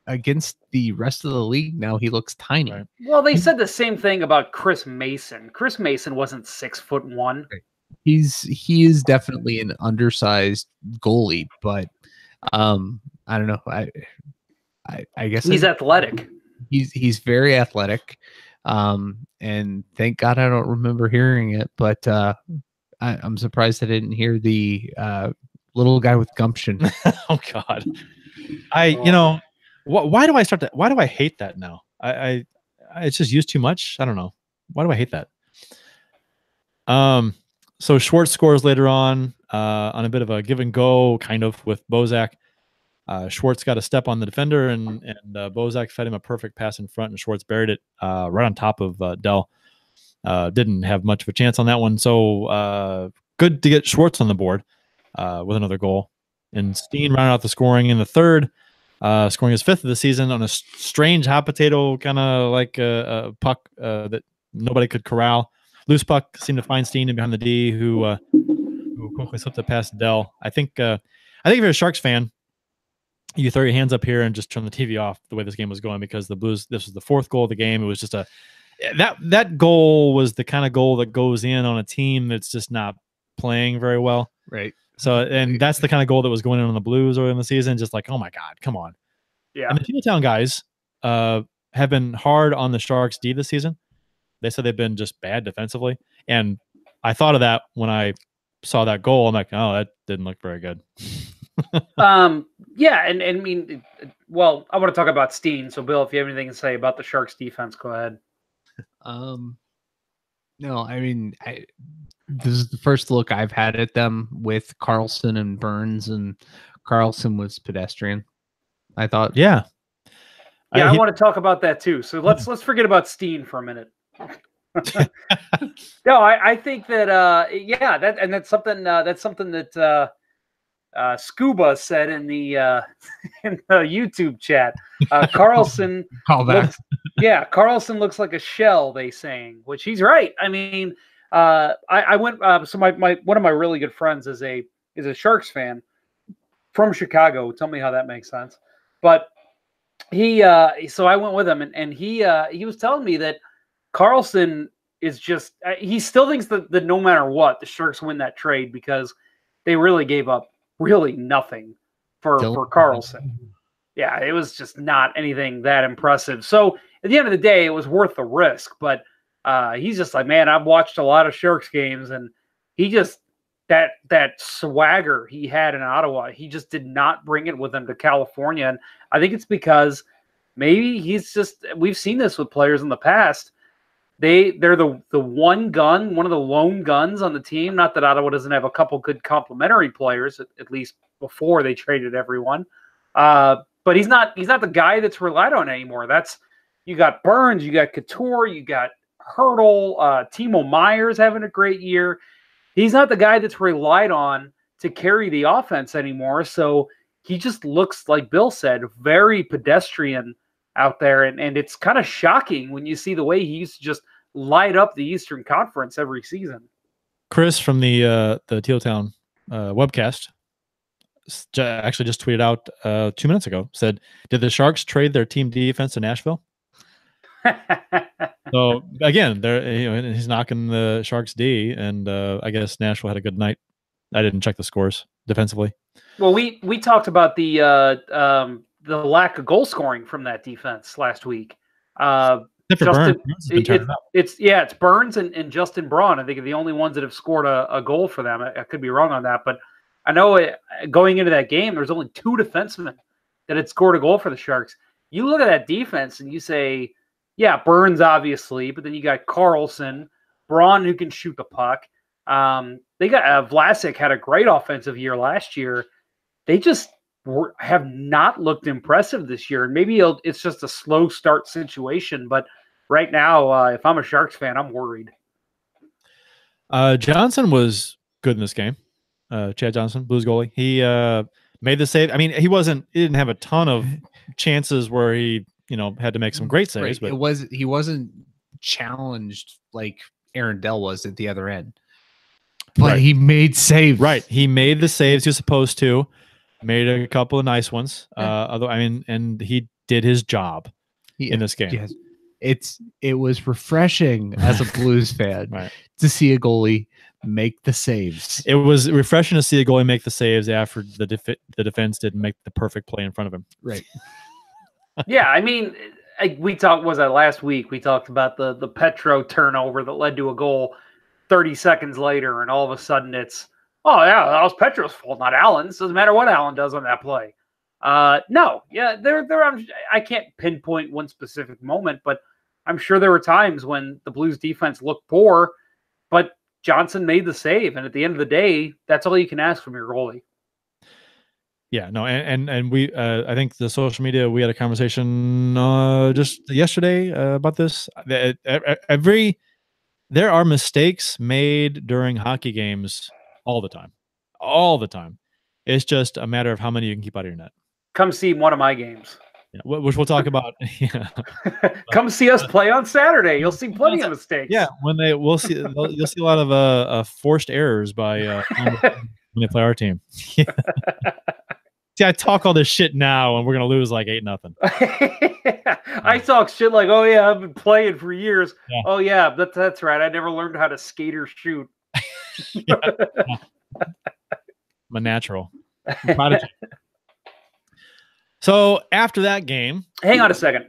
against the rest of the league now he looks tiny. Right. Well, they said the same thing about Chris Mason. Chris Mason wasn't 6'1". Right. He is definitely an undersized goalie, but I don't know. I guess he's athletic. He's very athletic. And thank God I don't remember hearing it, but I'm surprised I didn't hear the little guy with gumption. Oh God. Why do I hate that now? It's just used too much. I don't know. Why do I hate that? So Schwartz scores later on a bit of a give and go kind of with Bozak. Schwartz got a step on the defender, and Bozak fed him a perfect pass in front, and Schwartz buried it right on top of Dell. Didn't have much of a chance on that one. So good to get Schwartz on the board with another goal. And Steen rounded out the scoring in the third, scoring his 5th of the season on a strange hot potato kind of like a puck that nobody could corral. Loose puck seemed to find Steen behind the D, who quickly slipped it past Dell. I think if you're a Sharks fan, you throw your hands up here and just turn the TV off the way this game was going, because the Blues, this was the 4th goal of the game. It was just that goal was the kind of goal that goes in on a team that's just not playing very well. Right. So, and that's the kind of goal that was going in on the Blues early in the season. Just like, oh my God, come on. Yeah. And the Teatown guys have been hard on the Sharks D this season. They said they've been just bad defensively. And I thought of that when I saw that goal. I'm like, oh, that didn't look very good. Yeah, and I mean, well, I want to talk about Steen. So, Bill, if you have anything to say about the Sharks defense, go ahead. No, I mean, this is the first look I've had at them with Carlson and Burns, and Carlson was pedestrian, I thought. Yeah. Yeah, I want to talk about that too. So let's forget about Steen for a minute. No, I think that that's something that Scuba said in the YouTube chat. Carlson Carlson looks like a shell, they saying, which he's right. I mean, I went so my one of my really good friends is a Sharks fan from Chicago. Tell me how that makes sense. But so I went with him, and he was telling me that Carlson is just he still thinks that no matter what, the Sharks win that trade because they really gave up really nothing for Carlson. Yeah, it was just not anything that impressive. So at the end of the day, it was worth the risk. But he's just like, man, I've watched a lot of Sharks games, and he just that swagger he had in Ottawa, he just did not bring it with him to California. And I think it's because maybe we've seen this with players in the past. They're the one gun, one of the lone guns on the team. Not that Ottawa doesn't have a couple good complementary players, at least before they traded everyone. But he's not the guy that's relied on anymore. You got Burns, you got Couture, you got Hurdle, Timo Meyer's having a great year. He's not the guy that's relied on to carry the offense anymore. So he just looks, like Bill said, very pedestrian out there. And it's kind of shocking when you see the way he used to just light up the Eastern Conference every season. Chris from the Teal Town webcast actually just tweeted out 2 minutes ago, said, did the Sharks trade their team defense to Nashville? So again, he's knocking the Sharks D, and I guess Nashville had a good night. I didn't check the scores defensively. Well, we talked about the lack of goal scoring from that defense last week. It's Burns and Justin Braun. I think are the only ones that have scored a goal for them. I could be wrong on that, but I know going into that game, there was only 2 defensemen that had scored a goal for the Sharks. You look at that defense and you say, yeah, Burns obviously, but then you got Carlson, Braun who can shoot the puck. They got Vlasic had a great offensive year last year. They just have not looked impressive this year. And maybe it's just a slow start situation, but right now, if I'm a Sharks fan, I'm worried. Johnson was good in this game. Chad Johnson, Blues goalie. He made the save. I mean, he didn't have a ton of chances where he, had to make some great saves. Right. But he wasn't challenged like Aaron Dell was at the other end. But he made saves. Right. He made the saves he was supposed to. Made a couple of nice ones. And he did his job in this game. Yes. It was refreshing as a Blues fan to see a goalie make the saves. It was refreshing to see a goalie make the saves after the defense didn't make the perfect play in front of him. Right. Yeah, I mean, was that last week? We talked about the Petro turnover that led to a goal 30 seconds later, and all of a sudden it's, oh yeah, that was Petro's fault, not Allen's. Doesn't matter what Allen does on that play. No, yeah, I can't pinpoint one specific moment, but I'm sure there were times when the Blues defense looked poor, but Johnson made the save, and at the end of the day, that's all you can ask from your goalie. Yeah, no, and we, I think the social media, we had a conversation just yesterday about this. There are mistakes made during hockey games all the time. It's just a matter of how many you can keep out of your net. Come see one of my games. Yeah, which we'll talk about. Yeah. Come see us play on Saturday. You'll see plenty of mistakes. Yeah, you'll see a lot of forced errors by when they play our team. Yeah. See, I talk all this shit now, and we're gonna lose like 8-0. I talk shit like, "Oh yeah, I've been playing for years." Yeah. Oh yeah, that's right. I never learned how to skate or shoot. I'm a natural. I'm prodigy. So after that game, hang on a second.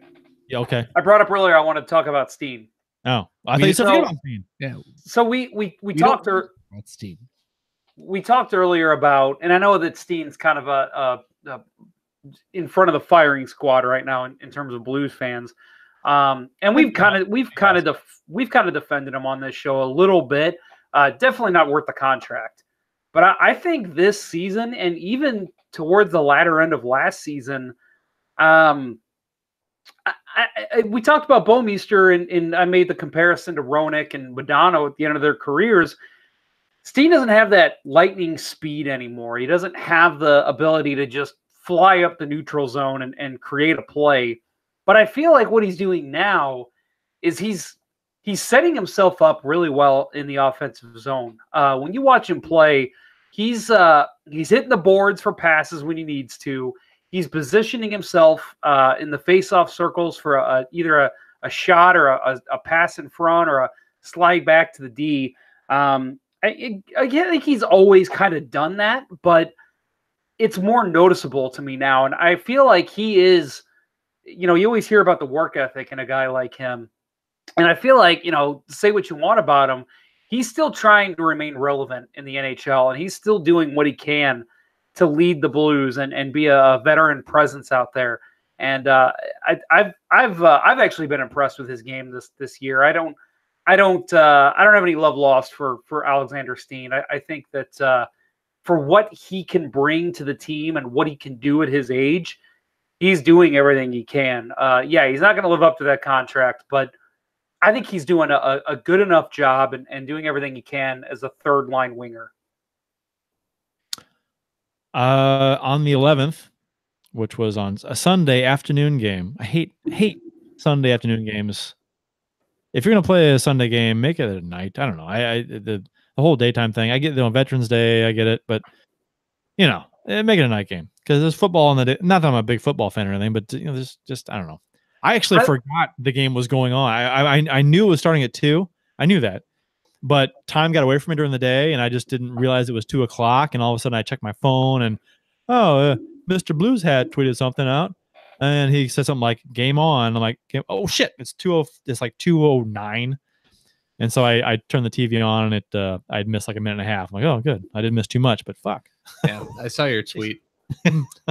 Yeah, okay. I brought up earlier. I want to talk about Steen. Oh, I thought you said about Steen. Yeah. So we talked. That's Steen. We talked earlier about, and I know that Steen's kind of a in front of the firing squad right now in terms of Blues fans, and we've kind of defended him on this show a little bit. Definitely not worth the contract, but I think this season and even towards the latter end of last season, we talked about Bouwmeester and I made the comparison to Roenick and Modano at the end of their careers. Steen doesn't have that lightning speed anymore. He doesn't have the ability to just fly up the neutral zone and create a play. But I feel like what he's doing now is he's setting himself up really well in the offensive zone. When you watch him play, he's hitting the boards for passes when he needs to. He's positioning himself in the face-off circles for either a shot or a pass in front or a slide back to the D. I think he's always kind of done that, but it's more noticeable to me now. And I feel like he is, you always hear about the work ethic in a guy like him. And I feel like, say what you want about him, he's still trying to remain relevant in the NHL, and he's still doing what he can to lead the Blues and be a veteran presence out there. And I've actually been impressed with his game this year. I don't have any love lost for Alexander Steen. I think that for what he can bring to the team and what he can do at his age, he's doing everything he can. Yeah, he's not going to live up to that contract, but I think he's doing a good enough job and doing everything he can as a third line winger. On the 11th, which was on a Sunday afternoon game. I hate Sunday afternoon games. if you're gonna play a Sunday game, make it at night. I don't know. The whole daytime thing. I get Veterans Day. I get it, but make it a night game because there's football on the day. Not that I'm a big football fan or anything, but there's just I don't know. I actually forgot the game was going on. I knew it was starting at 2. I knew that, but time got away from me during the day, and I just didn't realize it was 2 o'clock. And all of a sudden, I checked my phone, and Mr. Blues Hat tweeted something out, and he said something like "Game on." I'm like, "Oh shit, it's 2:00. It's like 2:09." And so I turned the TV on, and I'd missed like a minute and a half. I'm like, "Oh, good, I didn't miss too much." But fuck. Yeah, I saw your tweet.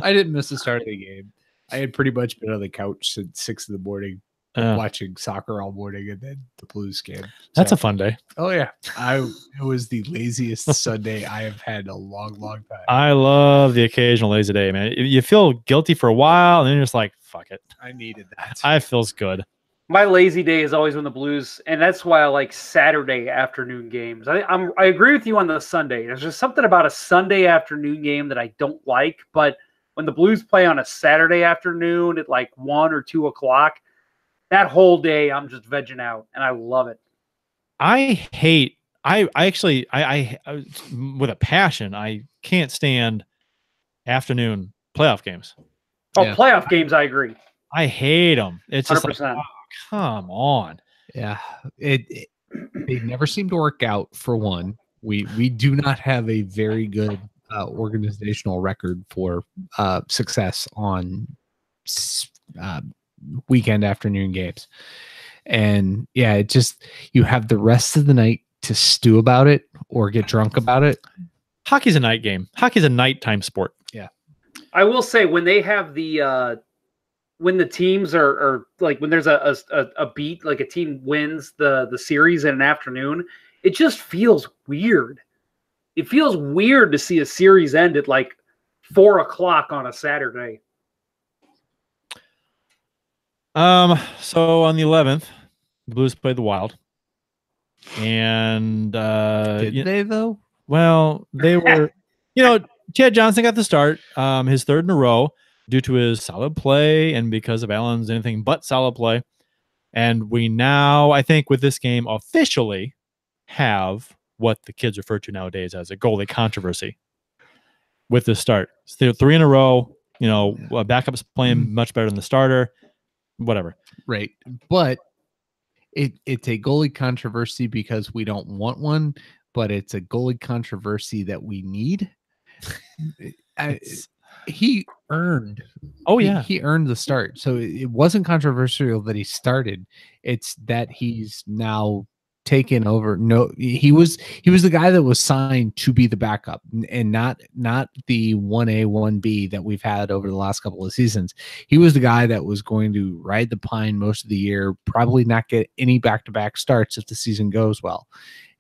I didn't miss the start of the game. I had pretty much been on the couch since 6 in the morning, watching soccer all morning, and then the Blues game. That's a fun day. Oh yeah, it was the laziest Sunday I have had in a long time. I love the occasional lazy day, man. You feel guilty for a while, and then you're just like, fuck it. I needed that. I feels good. My lazy day is always when the Blues, and that's why I like Saturday afternoon games. I agree with you on the Sunday. There's just something about a Sunday afternoon game that I don't like, but when the Blues play on a Saturday afternoon at like 1 or 2 o'clock, that whole day I'm just vegging out, and I love it. I actually with a passion, I can't stand afternoon playoff games. Oh, yeah. Playoff games, I agree. I hate them. It's just 100%. like, oh, come on. Yeah, they never seem to work out. For one, we do not have a very good organizational record for success on weekend afternoon games, and yeah, it just you have the rest of the night to stew about it or get drunk about it. Hockey's a night game. Hockey's a nighttime sport. Yeah, I will say when they have the when the teams are like when there's a beat, like a team wins the series in an afternoon, it just feels weird. It feels weird to see a series end at like 4 o'clock on a Saturday. So on the 11th, the Blues played the Wild, and did they though? Well, they were. Chad Johnson got the start, his 3rd in a row, due to his solid play and because of Allen's anything but solid play. And we now, I think, with this game officially have what the kids refer to nowadays as a goalie controversy with the start. So 3 in a row, backup's playing much better than the starter, whatever. Right. But it's a goalie controversy because we don't want one, but it's a goalie controversy that we need. He earned. Oh yeah, he earned the start. So it wasn't controversial that he started. It's that he's now taken over. No, he was the guy that was signed to be the backup, and not the 1A 1B that we've had over the last couple of seasons. He was the guy that was going to ride the pine most of the year, probably not get any back-to-back starts if the season goes well.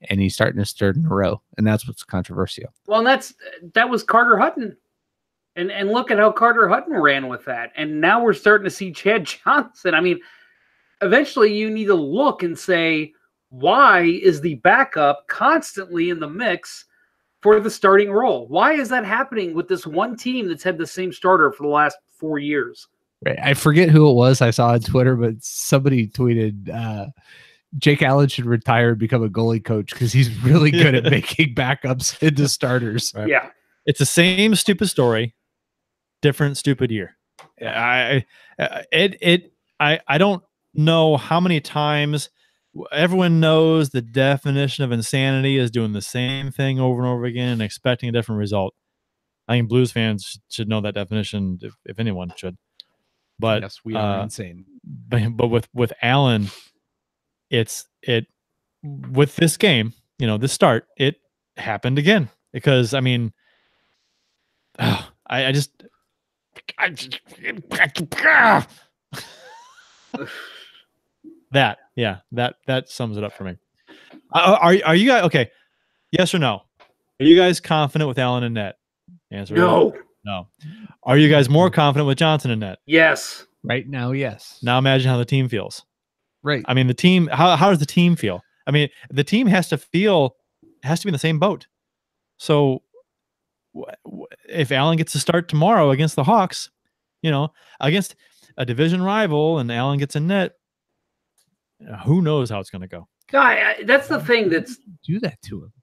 And he's starting his 3rd in a row, and that's what's controversial. Well, and that was Carter Hutton. And look at how Carter Hutton ran with that. And now we're starting to see Chad Johnson. I mean, eventually you need to look and say, why is the backup constantly in the mix for the starting role? Why is that happening with this one team that's had the same starter for the last 4 years? Right. I forget who it was I saw on Twitter, but somebody tweeted Jake Allen should retire and become a goalie coach because he's really good at making backups into starters. Right? Yeah. It's the same stupid story, different stupid year. I don't know how many times everyone knows the definition of insanity is doing the same thing over and over again and expecting a different result. I think Blues fans should know that definition if anyone should. But yes, we are insane. But with Allen, it with this game, this start, it happened again because I mean, I just that sums it up for me. Are you guys okay? Yes or no? Are you guys confident with Allen and net? Answer no. No. Are you guys more confident with Johnson and net? Yes. Right now, yes. Now imagine how the team feels. Right. I mean, the team. How does the team feel? I mean, the team has to be in the same boat. So if Allen gets to start tomorrow against the Hawks, against a division rival, and Allen gets a net, Who knows how it's going to go? That's the thing. That's Do that to him.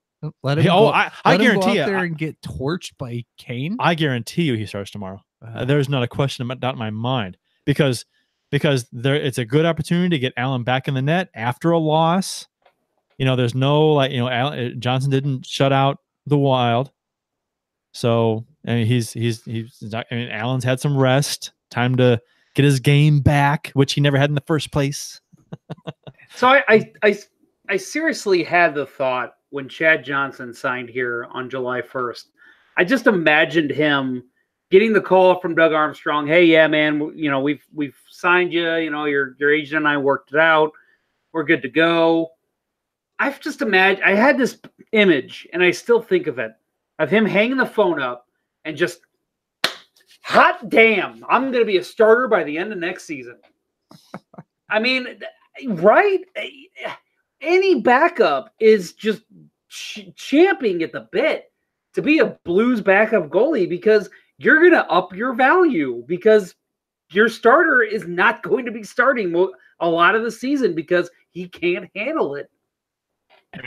Let him. I let him go guarantee out you. there and get torched by Kane. I guarantee you he starts tomorrow. There's not a question about doubt in my mind because it's a good opportunity to get Allen back in the net after a loss. There's no Johnson didn't shut out the Wild, so he's not. Allen's had some rest, time to get his game back, which he never had in the first place. So I seriously had the thought when Chad Johnson signed here on July 1st. I just imagined him getting the call from Doug Armstrong. Hey, yeah, man, we've signed you. Your agent and I worked it out. We're good to go. I've just imagined. I had this image, and I still think of it, of him hanging the phone up and just, hot damn, I'm going to be a starter by the end of next season. I mean, right? Any backup is just champing at the bit to be a Blues backup goalie because you're going to up your value because your starter is not going to be starting a lot of the season because he can't handle it.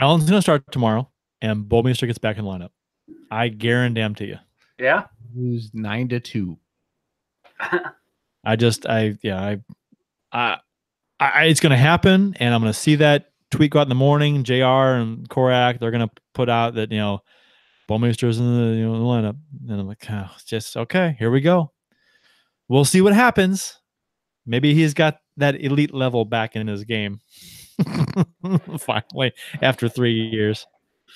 Allen's going to start tomorrow, and Bouwmeester gets back in the lineup. I guarantee you. Yeah. Lose 9-2. It's going to happen, and I'm going to see that tweet go out in the morning. JR and Korak, they're going to put out that Bouwmeester's in the lineup, and I'm like, oh, it's just okay. Here we go. We'll see what happens. Maybe he's got that elite level back in his game. Finally, after 3 years.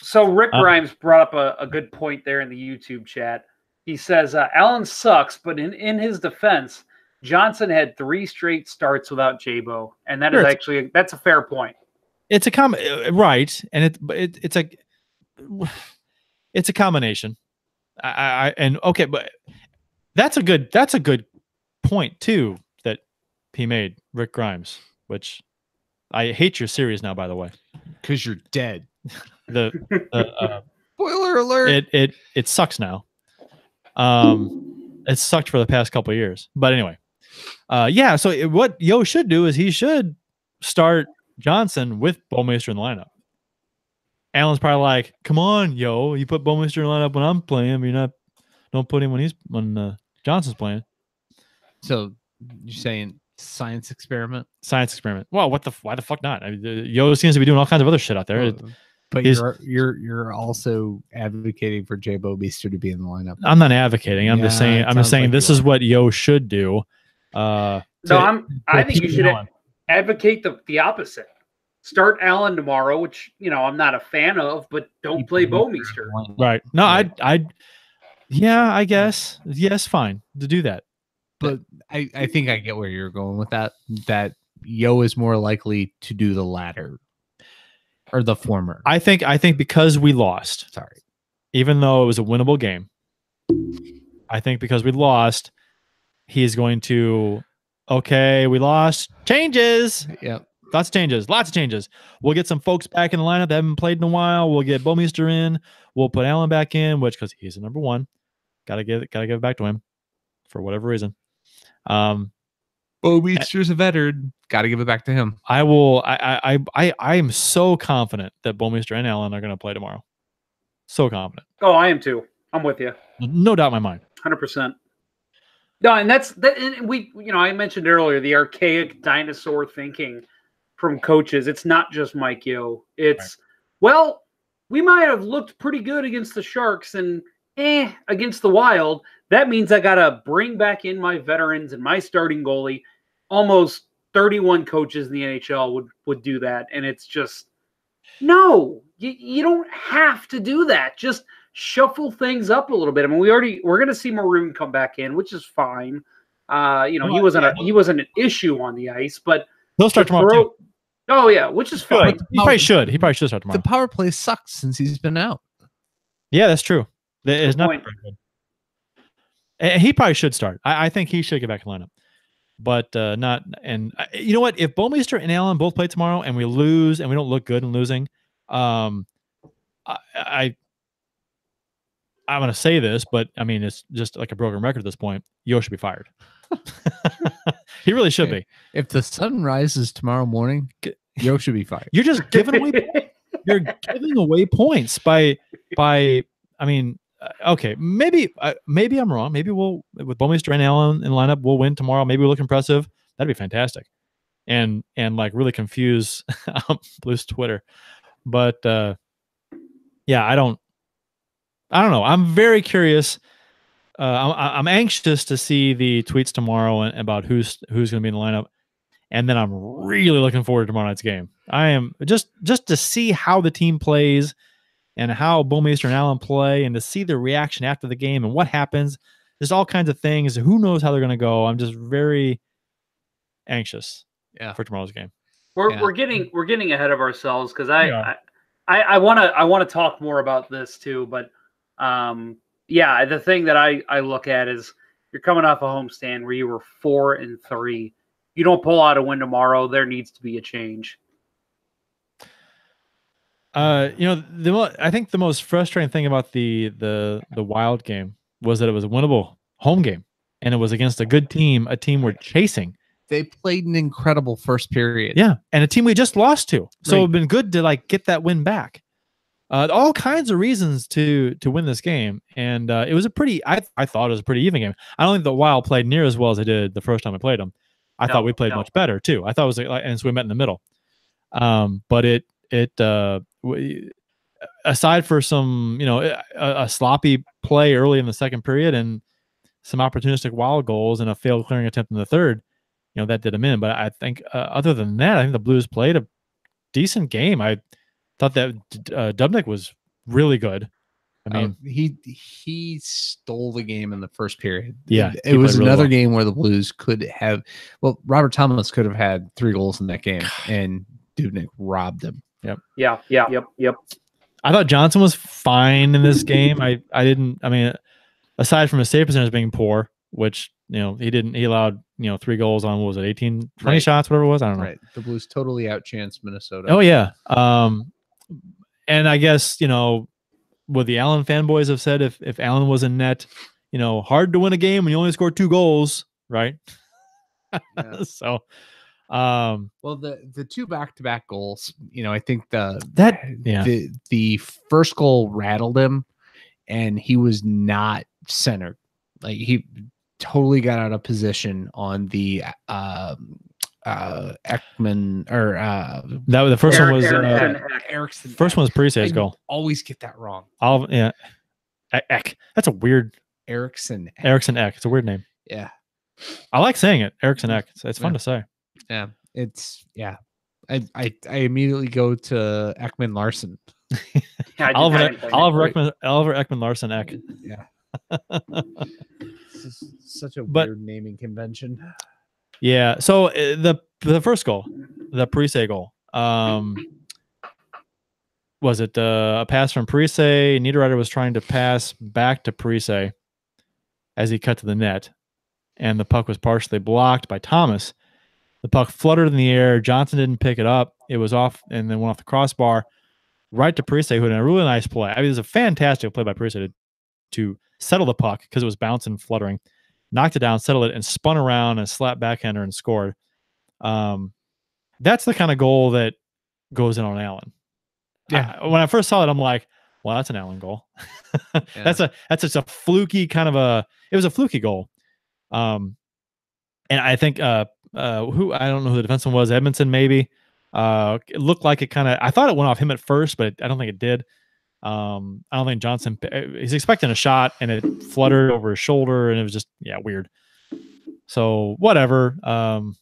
So Rick Grimes brought up a good point there in the YouTube chat. He says, Allen sucks, but in his defense, Johnson had 3 straight starts without J-Bo. And that is actually, that's a fair point. It's a right. And it's a combination. But that's a good point too, that he made, Rick Grimes, which I hate your series now, by the way. Because you're dead. Spoiler alert. It sucks now. It sucked for the past couple of years. But anyway, so what Yo should do is he should start Johnson with Bouwmeester in the lineup. Allen's probably like, come on, Yo, you put Bouwmeester in the lineup when I'm playing. Don't put him when Johnson's playing. So you're saying science experiment? Science experiment. Well, why the fuck not? Yo seems to be doing all kinds of other shit out there. But you're also advocating for Jay Bouwmeester to be in the lineup. I'm not advocating. I'm just saying this is what Yo should do. I think you should advocate the opposite. Start Allen tomorrow, which I'm not a fan of, but don't play Bouwmeester. Right. No, I guess. Yes, fine to do that. But I think I get where you're going with that. That Yo is more likely to do the latter or the former. I think because we lost. Sorry. Even though it was a winnable game, I think because we lost, he's going to we lost. Changes. Yep. Lots of changes. We'll get some folks back in the lineup that haven't played in a while. We'll get Bouwmeester in. We'll put Allen back in, which because he's the number one. Gotta give it back to him for whatever reason. Bouwmeester's a veteran. Got to give it back to him. I will. I am so confident that Bouwmeester and Allen are going to play tomorrow. So confident. Oh, I am too. I'm with you. No doubt in my mind. 100%. No, and that's that. And I mentioned earlier the archaic dinosaur thinking from coaches. It's not just Mike Yo. It's we might have looked pretty good against the Sharks and against the Wild. That means I got to bring back in my veterans and my starting goalie. Almost 31 coaches in the NHL would do that. And it's just, no, you don't have to do that. Just shuffle things up a little bit. I mean, we're going to see Maroon come back in, which is fine. He wasn't an issue on the ice, but he'll start tomorrow too. Oh yeah, which is fine. He probably should. He probably should start tomorrow. The power play sucks since he's been out. Yeah, that's true. It's not very good. He probably should start. I think he should get back in lineup, but not. And you know what? If Bouwmeester and Allen both play tomorrow and we lose and we don't look good in losing, I'm going to say this, but I mean it's just like a broken record at this point. Yo should be fired. He really should be. If the sun rises tomorrow morning Yo should be fired. You're just giving away. You're giving away points by. I mean, okay, maybe I'm wrong. Maybe we'll with Bowmeister and Allen in the lineup, we'll win tomorrow. Maybe we'll look impressive. That'd be fantastic, and like really confuse Blues Twitter. But yeah, I don't know. I'm very curious. I'm anxious to see the tweets tomorrow about who's going to be in the lineup. And then I'm really looking forward to tomorrow night's game. I am just to see how the team plays and how Bowmeister and Allen play and to see their reaction after the game and what happens. There's all kinds of things. Who knows how they're going to go? I'm just very anxious for tomorrow's game. We're getting ahead of ourselves because I want to talk more about this too. But the thing that I look at is you're coming off a homestand where you were 4-3. You don't pull out a win tomorrow, there needs to be a change. I think the most frustrating thing about the Wild game was that it was a winnable home game, and it was against a good team, a team we're chasing. They played an incredible first period. Yeah, and a team we just lost to. So it'd been good to like get that win back. All kinds of reasons to win this game, and it was a pretty. I thought it was a pretty even game. I don't think the Wild played near as well as they did the first time I played them. I thought we played much better too. I thought it was and so we met in the middle. But aside for some, a sloppy play early in the second period and some opportunistic Wild goals and a failed clearing attempt in the third, that did them in. But I think other than that, I think the Blues played a decent game. I thought that Dubnyk was really good. I mean, he stole the game in the first period. Yeah, it was another game where the Blues could have. Well, Robert Thomas could have had 3 goals in that game, and Dubnyk robbed him. Yep. Yep. I thought Johnson was fine in this game. I didn't. I mean, aside from his save percentage being poor, which he didn't. He allowed 3 goals on what was it, 18, 20 shots, whatever it was. I don't know. Right. The Blues totally outchanced Minnesota. Oh yeah. And I guess what the Allen fanboys have said, if Allen was in net, hard to win a game when you only score 2 goals, right? Yeah. So, well, the 2 back-to-back goals, I think the first goal rattled him, and he was not centered. Like he totally got out of position on the Ekman or that the first one was Erickson. First one was Parisse's goal. Always get that wrong. Ek. That's a weird Erickson Ek. It's a weird name. Yeah, I like saying it. Erickson Ek. It's fun to say. Yeah, I immediately go to Ekman Larson. Oliver Ekman Larson Ek. Yeah. This is such a weird naming convention. Yeah. So the first goal, the Parise goal, was it a pass from Parise? Niederreiter was trying to pass back to Parise as he cut to the net, and the puck was partially blocked by Thomas. The puck fluttered in the air. Johnson didn't pick it up. It was off and then went off the crossbar right to Parise, who had a really nice play. I mean, it was a fantastic play by Parise to settle the puck because it was bouncing, fluttering. Knocked it down, settled it, and spun around and slapped backhander and scored. That's the kind of goal that goes in on Allen. Yeah. When I first saw it, I'm like, well, that's an Allen goal. That's just a fluky kind of it was a fluky goal. And I think I don't know who the defenseman was, Edmondson maybe. It looked like it kind of, I thought it went off him at first, but I don't think it did. I don't think Johnson, he's expecting a shot and it fluttered over his shoulder and it was just, weird. So whatever. On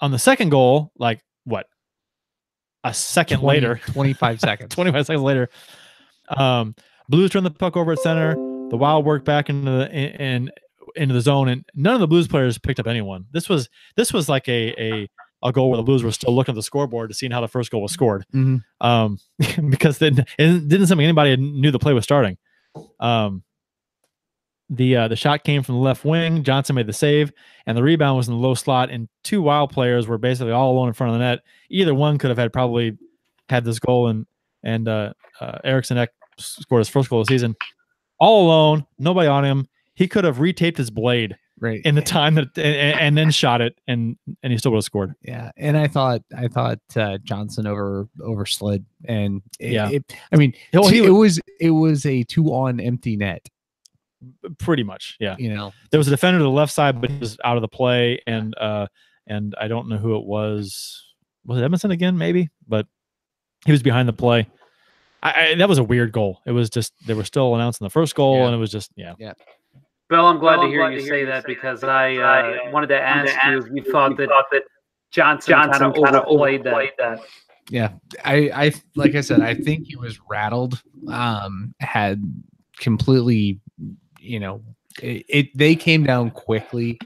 the second goal, like what? A second later, 25 seconds, 25 seconds later, Blues turned the puck over at center. The Wild worked back into the zone, and none of the Blues players picked up anyone. This was like a goal where the Blues were still looking at the scoreboard to see how the first goal was scored. Mm-hmm. Because it didn't seem like anybody knew the play was starting. The shot came from the left wing. Johnson made the save, and the rebound was in the low slot, and 2 Wild players were basically all alone in front of the net. Either one could have probably had this goal, and Eriksson Ek scored his first goal of the season. All alone, nobody on him. He could have retaped his blade right in the time that and then shot it and he still would have scored. Yeah, and I thought Johnson overslid, and Yeah. I mean, Well, it was a 2-on empty net. Pretty much, yeah. You know, There was a defender to the left side, but he was out of the play, and I don't know who it was. Was it Edmondson again? Maybe, but he was behind the play. That was a weird goal. It was just they were still announcing the first goal, and it was just yeah. Bill, I'm glad to hear you say that because I wanted to ask you if you thought that Johnson kind of overplayed that. Yeah, I like I said, I think he was rattled. Had completely, they came down quickly,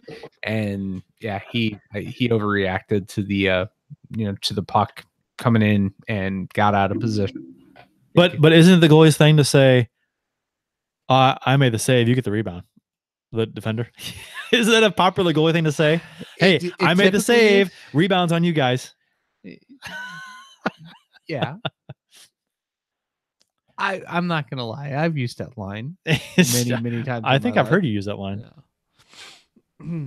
and yeah, he overreacted to the to the puck coming in and got out of position. But isn't it the goalie's thing to say, I made the save, you get the rebound? The defender. Is that a popular goalie thing to say? Hey, I made the save, rebounds on you guys. Yeah. I'm not gonna lie. I've used that line many times. I think I've heard you use that line. Yeah.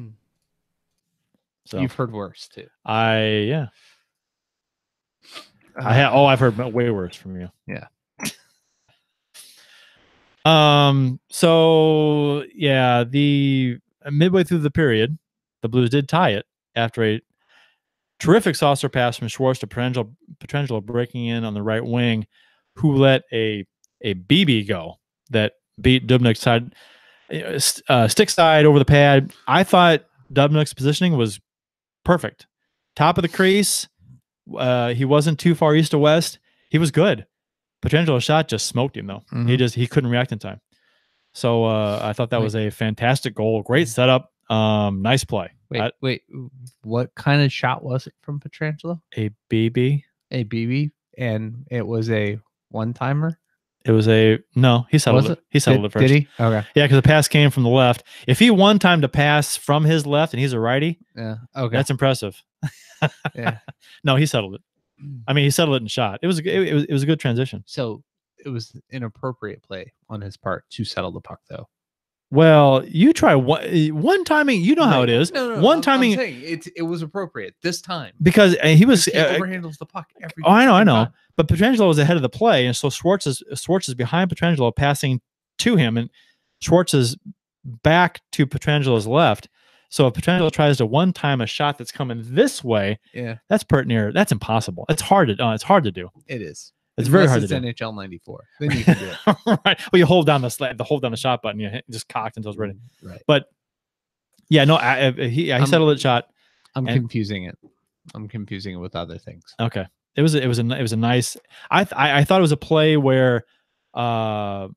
So you've heard worse too. I've heard way worse from you. Yeah. So yeah, the midway through the period, the Blues did tie it after a terrific saucer pass from Schwartz to Petrangelo breaking in on the right wing, who let a BB go that beat Dubnyk's side, stick side over the pad. I thought Dubnyk's positioning was perfect. Top of the crease. He wasn't too far east or west. He was good. Petrangelo's shot just smoked him though. Mm-hmm. He couldn't react in time. So I thought that was a fantastic goal. Great setup. Nice play. Wait, what kind of shot was it from Petrangelo? A BB. A BB, and it was a one-timer? It was he settled it. He settled it first. Did he? Okay. Yeah, because the pass came from the left. If he one-timed a pass from his left and he's a righty, yeah, okay, that's impressive. Yeah. No, he settled it. I mean, he settled it and shot. It was a good transition. So it was an appropriate play on his part to settle the puck, though. Well, you try one timing. You know how it is. No, one timing. I'm saying it was appropriate this time because he was he overhandles the puck every. Oh, I know. But Petrangelo was ahead of the play, and so Schwartz is behind Petrangelo, passing to him, and Schwartz is back to Petrangelo's left. So if Petrangelo tries to one time a shot that's coming this way, that's pert near. That's impossible. It's hard to do. It is. It's very hard to do. NHL 94. Then you can do it. Right. Well, you hold down the shot button. You just cocked until it's ready. Right. But yeah, no, he settled the shot. I'm confusing it. I'm confusing it with other things. Okay. It was a nice. I thought it was a play where Dubnyk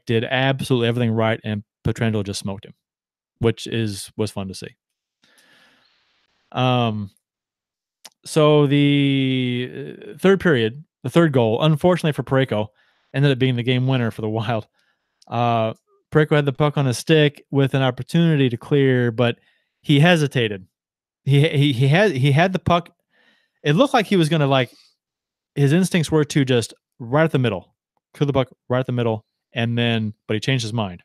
did absolutely everything right, and Petrangelo just smoked him, which was fun to see. So the third period, the third goal, unfortunately for Parayko, ended up being the game winner for the Wild. Parayko had the puck on his stick with an opportunity to clear, but he hesitated. He had the puck. It looked like he was going to his instincts were to just right at the middle, clear the puck right at the middle, but he changed his mind.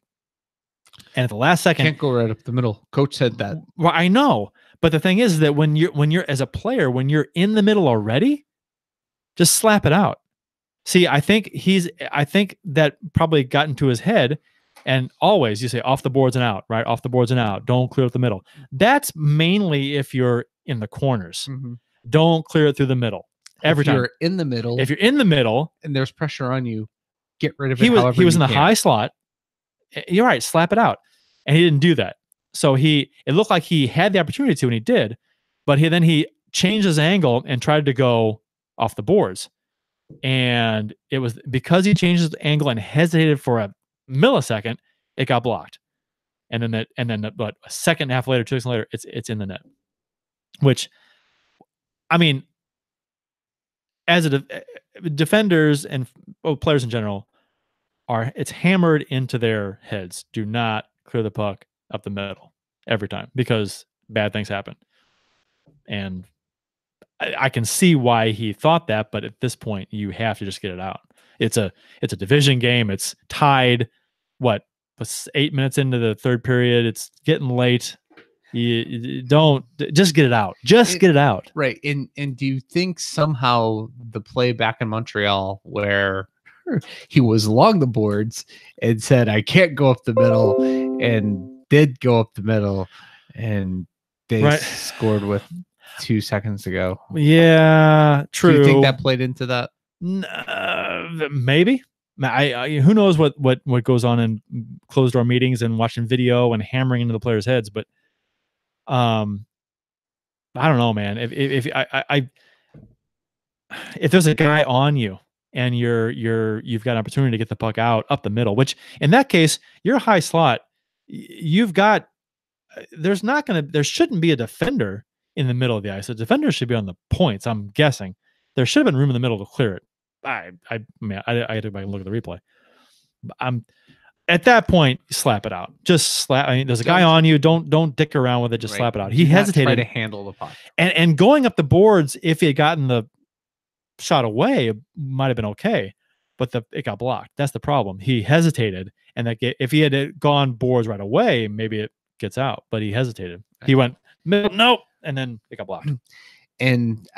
And at the last second, can't go right up the middle. Coach said that. Well, I know, but the thing is that when you're as a player, when you're in the middle already, just slap it out. See, I think that probably got into his head, and always you say off the boards and out, right? Off the boards and out. Don't clear up the middle. That's mainly if you're in the corners. Mm-hmm. Don't clear it through the middle every time. If you're in the middle, and there's pressure on you, get rid of it. He was in the high slot. You're right. Slap it out, and he didn't do that. So it looked like he had the opportunity to, and he did, but he changed his angle and tried to go off the boards, and it was because he changed his angle and hesitated for a millisecond, it got blocked, and then but a second and a half later, 2 seconds later, it's in the net. Which, I mean, as defenders and players in general, it's hammered into their heads. Do not clear the puck up the middle every time because bad things happen. And I can see why he thought that, but at this point, you have to just get it out. It's a division game. It's tied. What It's 8 minutes into the third period. It's getting late. You don't just get it out. Get it out. Right. And do you think somehow the play back in Montreal where he was along the boards and said, I can't go up the middle, and did go up the middle, and they scored with 2 seconds to go? Yeah, true. Do you think that played into that? Maybe. Who knows what goes on in closed door meetings and watching video and hammering into the players' heads, but I don't know, man. If there's a guy on you and you've got an opportunity to get the puck out up the middle, which in that case you're a high slot. You've got there shouldn't be a defender in the middle of the ice. The defender should be on the points. I'm guessing there should have been room in the middle to clear it. I had to go back and look at the replay. At that point, slap it out. Just slap. I mean, there's a guy on you. Don't dick around with it. Just slap it out. He hesitated. Try to handle the puck. And going up the boards, if he had gotten the shot away, it might have been okay. But it got blocked. That's the problem. He hesitated, and if he had gone boards right away, maybe it gets out. But he hesitated. He went middle, nope, and then it got blocked. And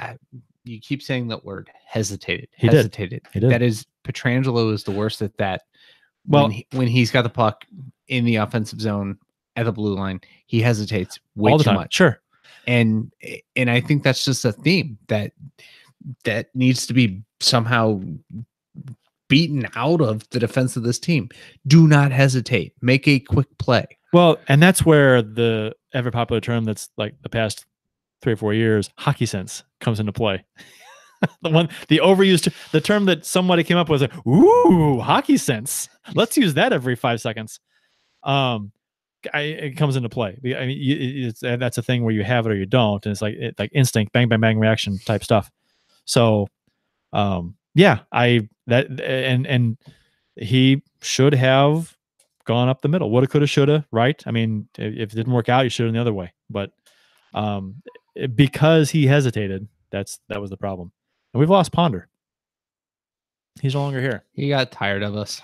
you keep saying that word, hesitated. He did. That is, Pietrangelo is the worst at that. Well, when he's got the puck in the offensive zone at the blue line, he hesitates way all the too time. much. Sure. And I think that's just a theme that needs to be somehow beaten out of the defense of this team. Do not hesitate. Make a quick play. Well, and that's where the ever popular term that's like the past 3 or 4 years, hockey sense, comes into play. The overused, the term that somebody came up with, ooh, hockey sense. Let's use that every 5 seconds. It comes into play. I mean, that's a thing where you have it or you don't, and it's like instinct, bang, bang, bang reaction type stuff. So, yeah, and he should have gone up the middle. Woulda, coulda, shoulda. Right? I mean, if it didn't work out, you should have the other way. But because he hesitated, that was the problem. And we've lost Ponder. He's no longer here. He got tired of us.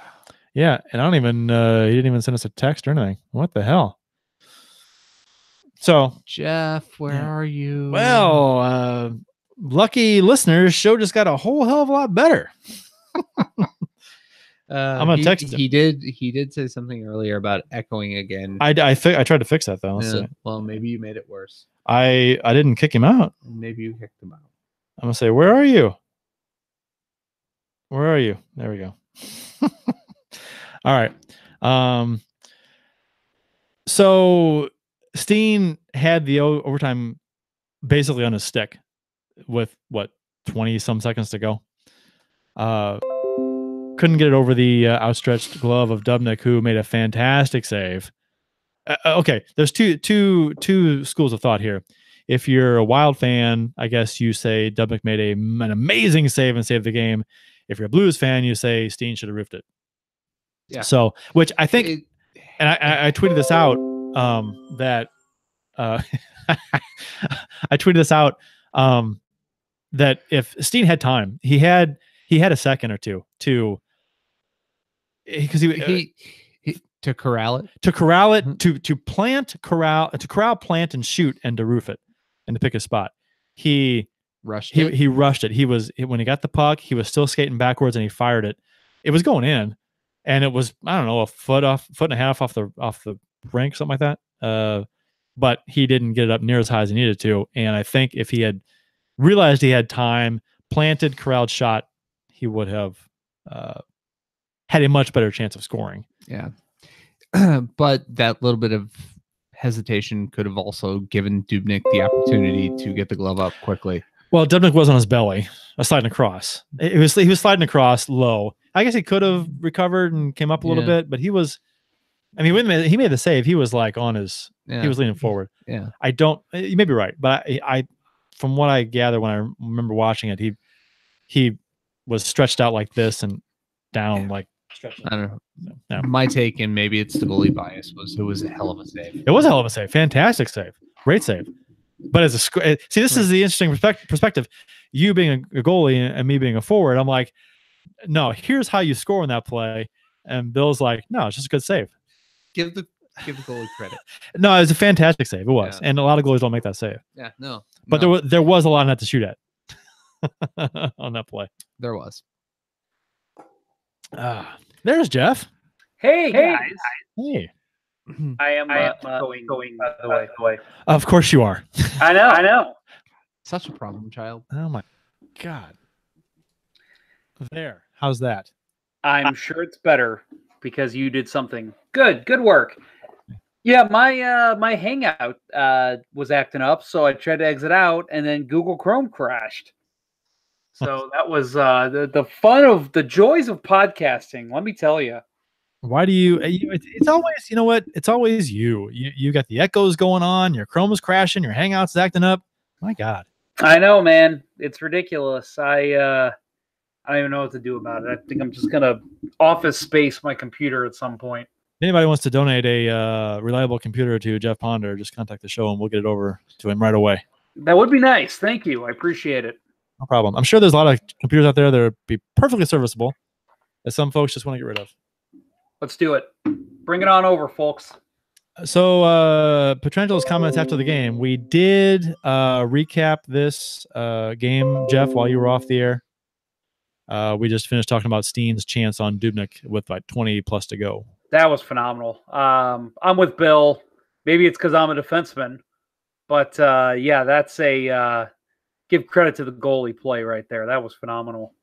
Yeah, and he didn't even send us a text or anything. What the hell? So, Jeff, where are you? Well, lucky listeners, show just got a whole hell of a lot better. I'm gonna text him. He did say something earlier about echoing again. I tried to fix that though. Yeah, well, maybe you made it worse. I didn't kick him out. Maybe you kicked him out. I'm gonna say, where are you? Where are you? There we go. All right. So Steen had the overtime basically on his stick with 20 some seconds to go. Couldn't get it over the outstretched glove of Dubnyk, who made a fantastic save. Okay, there's two schools of thought here. If you're a Wild fan, I guess you say Dubnyk made an amazing save and saved the game. If you're a Blues fan, you say Steen should have roofed it. Yeah. So, which I think, and I tweeted this out that I tweeted this out that if Steen had time, he had a second or two to, because he to corral it, to corral, plant, and shoot, and to roof it, and to pick a spot. He rushed it. He was, when he got the puck, he was still skating backwards, and he fired it. It was going in, and it was, I don't know, a foot and a half off the rink, something like that. But he didn't get it up near as high as he needed to. And I think if he had realized he had time, planted, corralled, shot, he would have had a much better chance of scoring. Yeah. But that little bit of hesitation could have also given Dubnyk the opportunity to get the glove up quickly. Well, Dubnyk was on his belly, sliding across. He was sliding across low. I guess he could have recovered and came up a little bit, but he was, I mean, when he made the save, he was like on his, he was leaning forward. Yeah. You may be right, but I from what I gather when I remember watching it, he was stretched out like this and down like stretched. I don't know. No. My take, and maybe it's the goalie bias, was it was a hell of a save. It was a hell of a save. Fantastic save. Great save. But as a see, this is the interesting perspective. You being a goalie and me being a forward, I'm like, no, here's how you score in that play. And Bill's like, no, it's just a good save. Give the goalie credit. No, it was a fantastic save. It was, and a lot of goalies don't make that save. Yeah, no. But there was a lot of net to shoot at on that play. There was. There's Jeff. Hey guys. Hey. I am going by the way. Of course you are. I know. Such a problem child. Oh my God. There. How's that? I'm sure it's better because you did something good. Good work. Yeah, my Hangout was acting up, so I tried to exit out, and then Google Chrome crashed. So that was the fun of the joys of podcasting. Let me tell you. Why do you? It's always, you know what? It's always you. You got the echoes going on. Your Chrome is crashing. Your Hangout's acting up. My God. I know, man. It's ridiculous. I don't even know what to do about it. I think I'm just gonna office space my computer at some point. If anybody wants to donate a reliable computer to Jeff Ponder, just contact the show and we'll get it over to him right away. That would be nice. Thank you. I appreciate it. No problem. I'm sure there's a lot of computers out there that would be perfectly serviceable that some folks just want to get rid of. Let's do it. Bring it on over, folks. So, Petrangelo's comments after the game. We did recap this game, Jeff, while you were off the air. We just finished talking about Steen's chance on Dubnyk with like 20 plus to go. That was phenomenal. I'm with Bill. Maybe it's because I'm a defenseman. But, yeah, that's a give credit to the goalie play right there. That was phenomenal.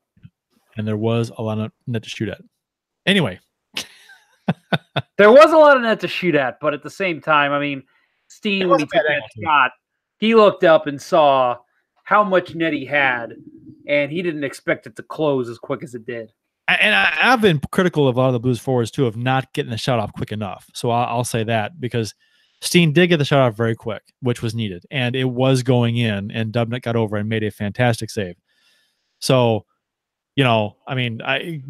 And there was a lot of net to shoot at. Anyway. There was a lot of net to shoot at, but at the same time, I mean, Steen, when he took that shot, he looked up and saw how much net he had, and he didn't expect it to close as quick as it did. And I've been critical of a lot of the Blues forwards, too, of not getting the shot off quick enough. So I'll say that because Steen did get the shot off very quick, which was needed. And it was going in, and Dubnyk got over and made a fantastic save. So, you know, I mean,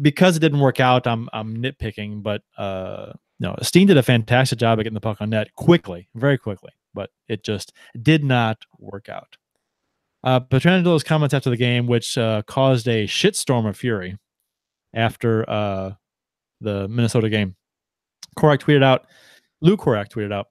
because it didn't work out, I'm nitpicking, but no, Steen did a fantastic job at getting the puck on net quickly, very quickly, but it just did not work out. Petrangelo's comments after the game, which caused a shitstorm of fury after the Minnesota game. Luke Korak tweeted out,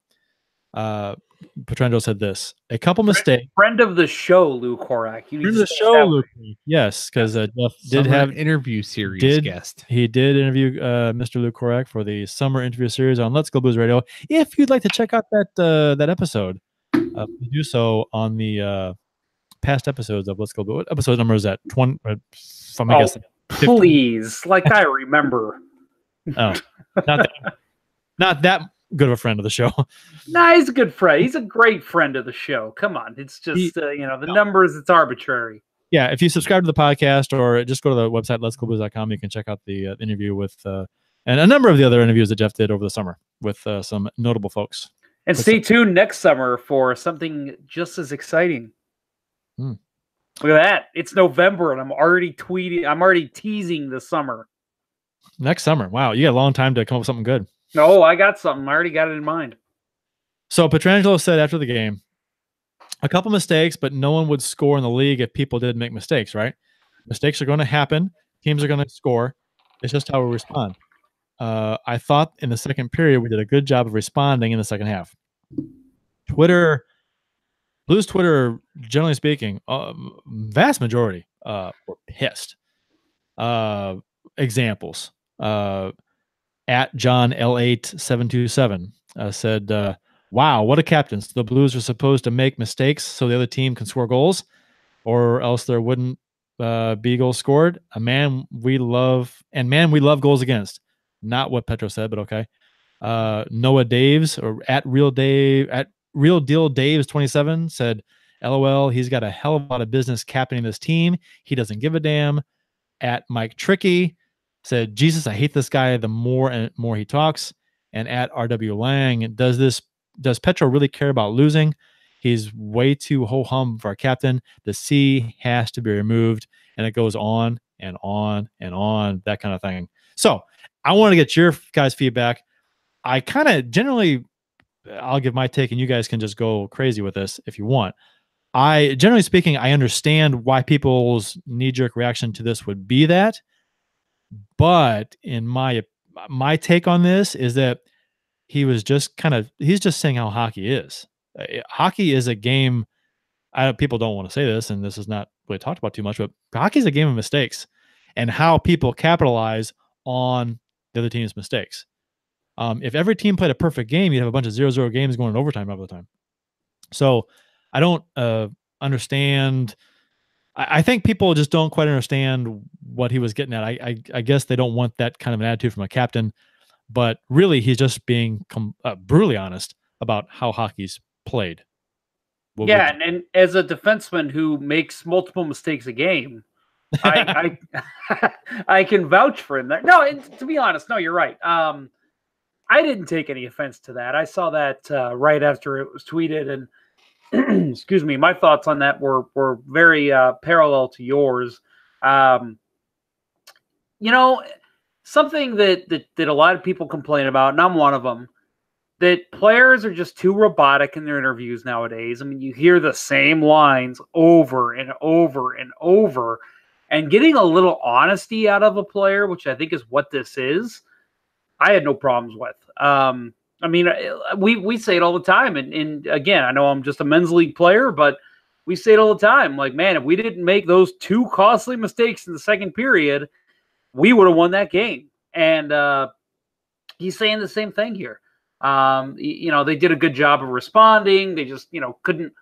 Petrangelo said this: a couple mistakes. Friend of the show, Luke Korak. Friend of the show, Luke. Yes, because Jeff did have an interview series guest. He did interview Mr. Luke Korak for the summer interview series on Let's Go Blues Radio. If you'd like to check out that episode, do so on the past episodes of Let's Go Blues. What episode number is that? 20. Please, like I remember. Oh, not that good of a friend of the show. Nah, he's a good friend. He's a great friend of the show. Come on. It's just, the numbers, it's arbitrary. Yeah, if you subscribe to the podcast or just go to the website, letsgoblues.com, you can check out the interview with, and a number of the other interviews that Jeff did over the summer with some notable folks. And stay tuned next summer for something just as exciting. Look at that. It's November and I'm already teasing the summer. Next summer. Wow, you got a long time to come up with something good. No, I got something. I already got it in mind. So Petrangelo said after the game, a couple mistakes, but no one would score in the league if people did make mistakes, right? Mistakes are going to happen. Teams are going to score. It's just how we respond. I thought in the second period, we did a good job of responding in the second half. Blues Twitter, generally speaking, vast majority were pissed. Examples. At John L8727 said, wow, what a captain. So the Blues are supposed to make mistakes so the other team can score goals, or else there wouldn't be goals scored. Man we love goals against. Not what Petro said, but okay. Noah Daves, or at Real Deal Daves 27 said, LOL, he's got a hell of a lot of business captaining this team. He doesn't give a damn. At Mike Tricky said, Jesus, I hate this guy the more and more he talks. And at RW Lang, does Petro really care about losing? He's way too ho-hum for our captain. The C has to be removed. And it goes on and on and on, that kind of thing. So I want to get your guys' feedback. I kind of generally, I'll give my take and you guys can just go crazy with this if you want. Generally speaking, I understand why people's knee-jerk reaction to this would be that. But in my take on this is that he was just he's just saying how hockey is. Hockey is a game. People don't want to say this, and this is not really talked about too much, but hockey is a game of mistakes and how people capitalize on the other team's mistakes. If every team played a perfect game, you'd have a bunch of 0-0 games going in overtime all the time. So I don't understand. I think people just don't quite understand what he was getting at. I guess they don't want that kind of an attitude from a captain, but really he's just being brutally honest about how hockey's played. And as a defenseman who makes multiple mistakes a game, I I can vouch for him there. No, to be honest, no, you're right. I didn't take any offense to that. I saw that right after it was tweeted, and excuse me, my thoughts on that were very parallel to yours. Something that a lot of people complain about, and I'm one of them, that players are just too robotic in their interviews nowadays. I mean, you hear the same lines over and over and over, and getting a little honesty out of a player, which I think is what this is, I had no problems with. I mean, we say it all the time. And again, I know I'm just a men's league player, but we say it all the time. Like, man, if we didn't make those two costly mistakes in the second period, we would have won that game. And he's saying the same thing here. They did a good job of responding. They just, couldn't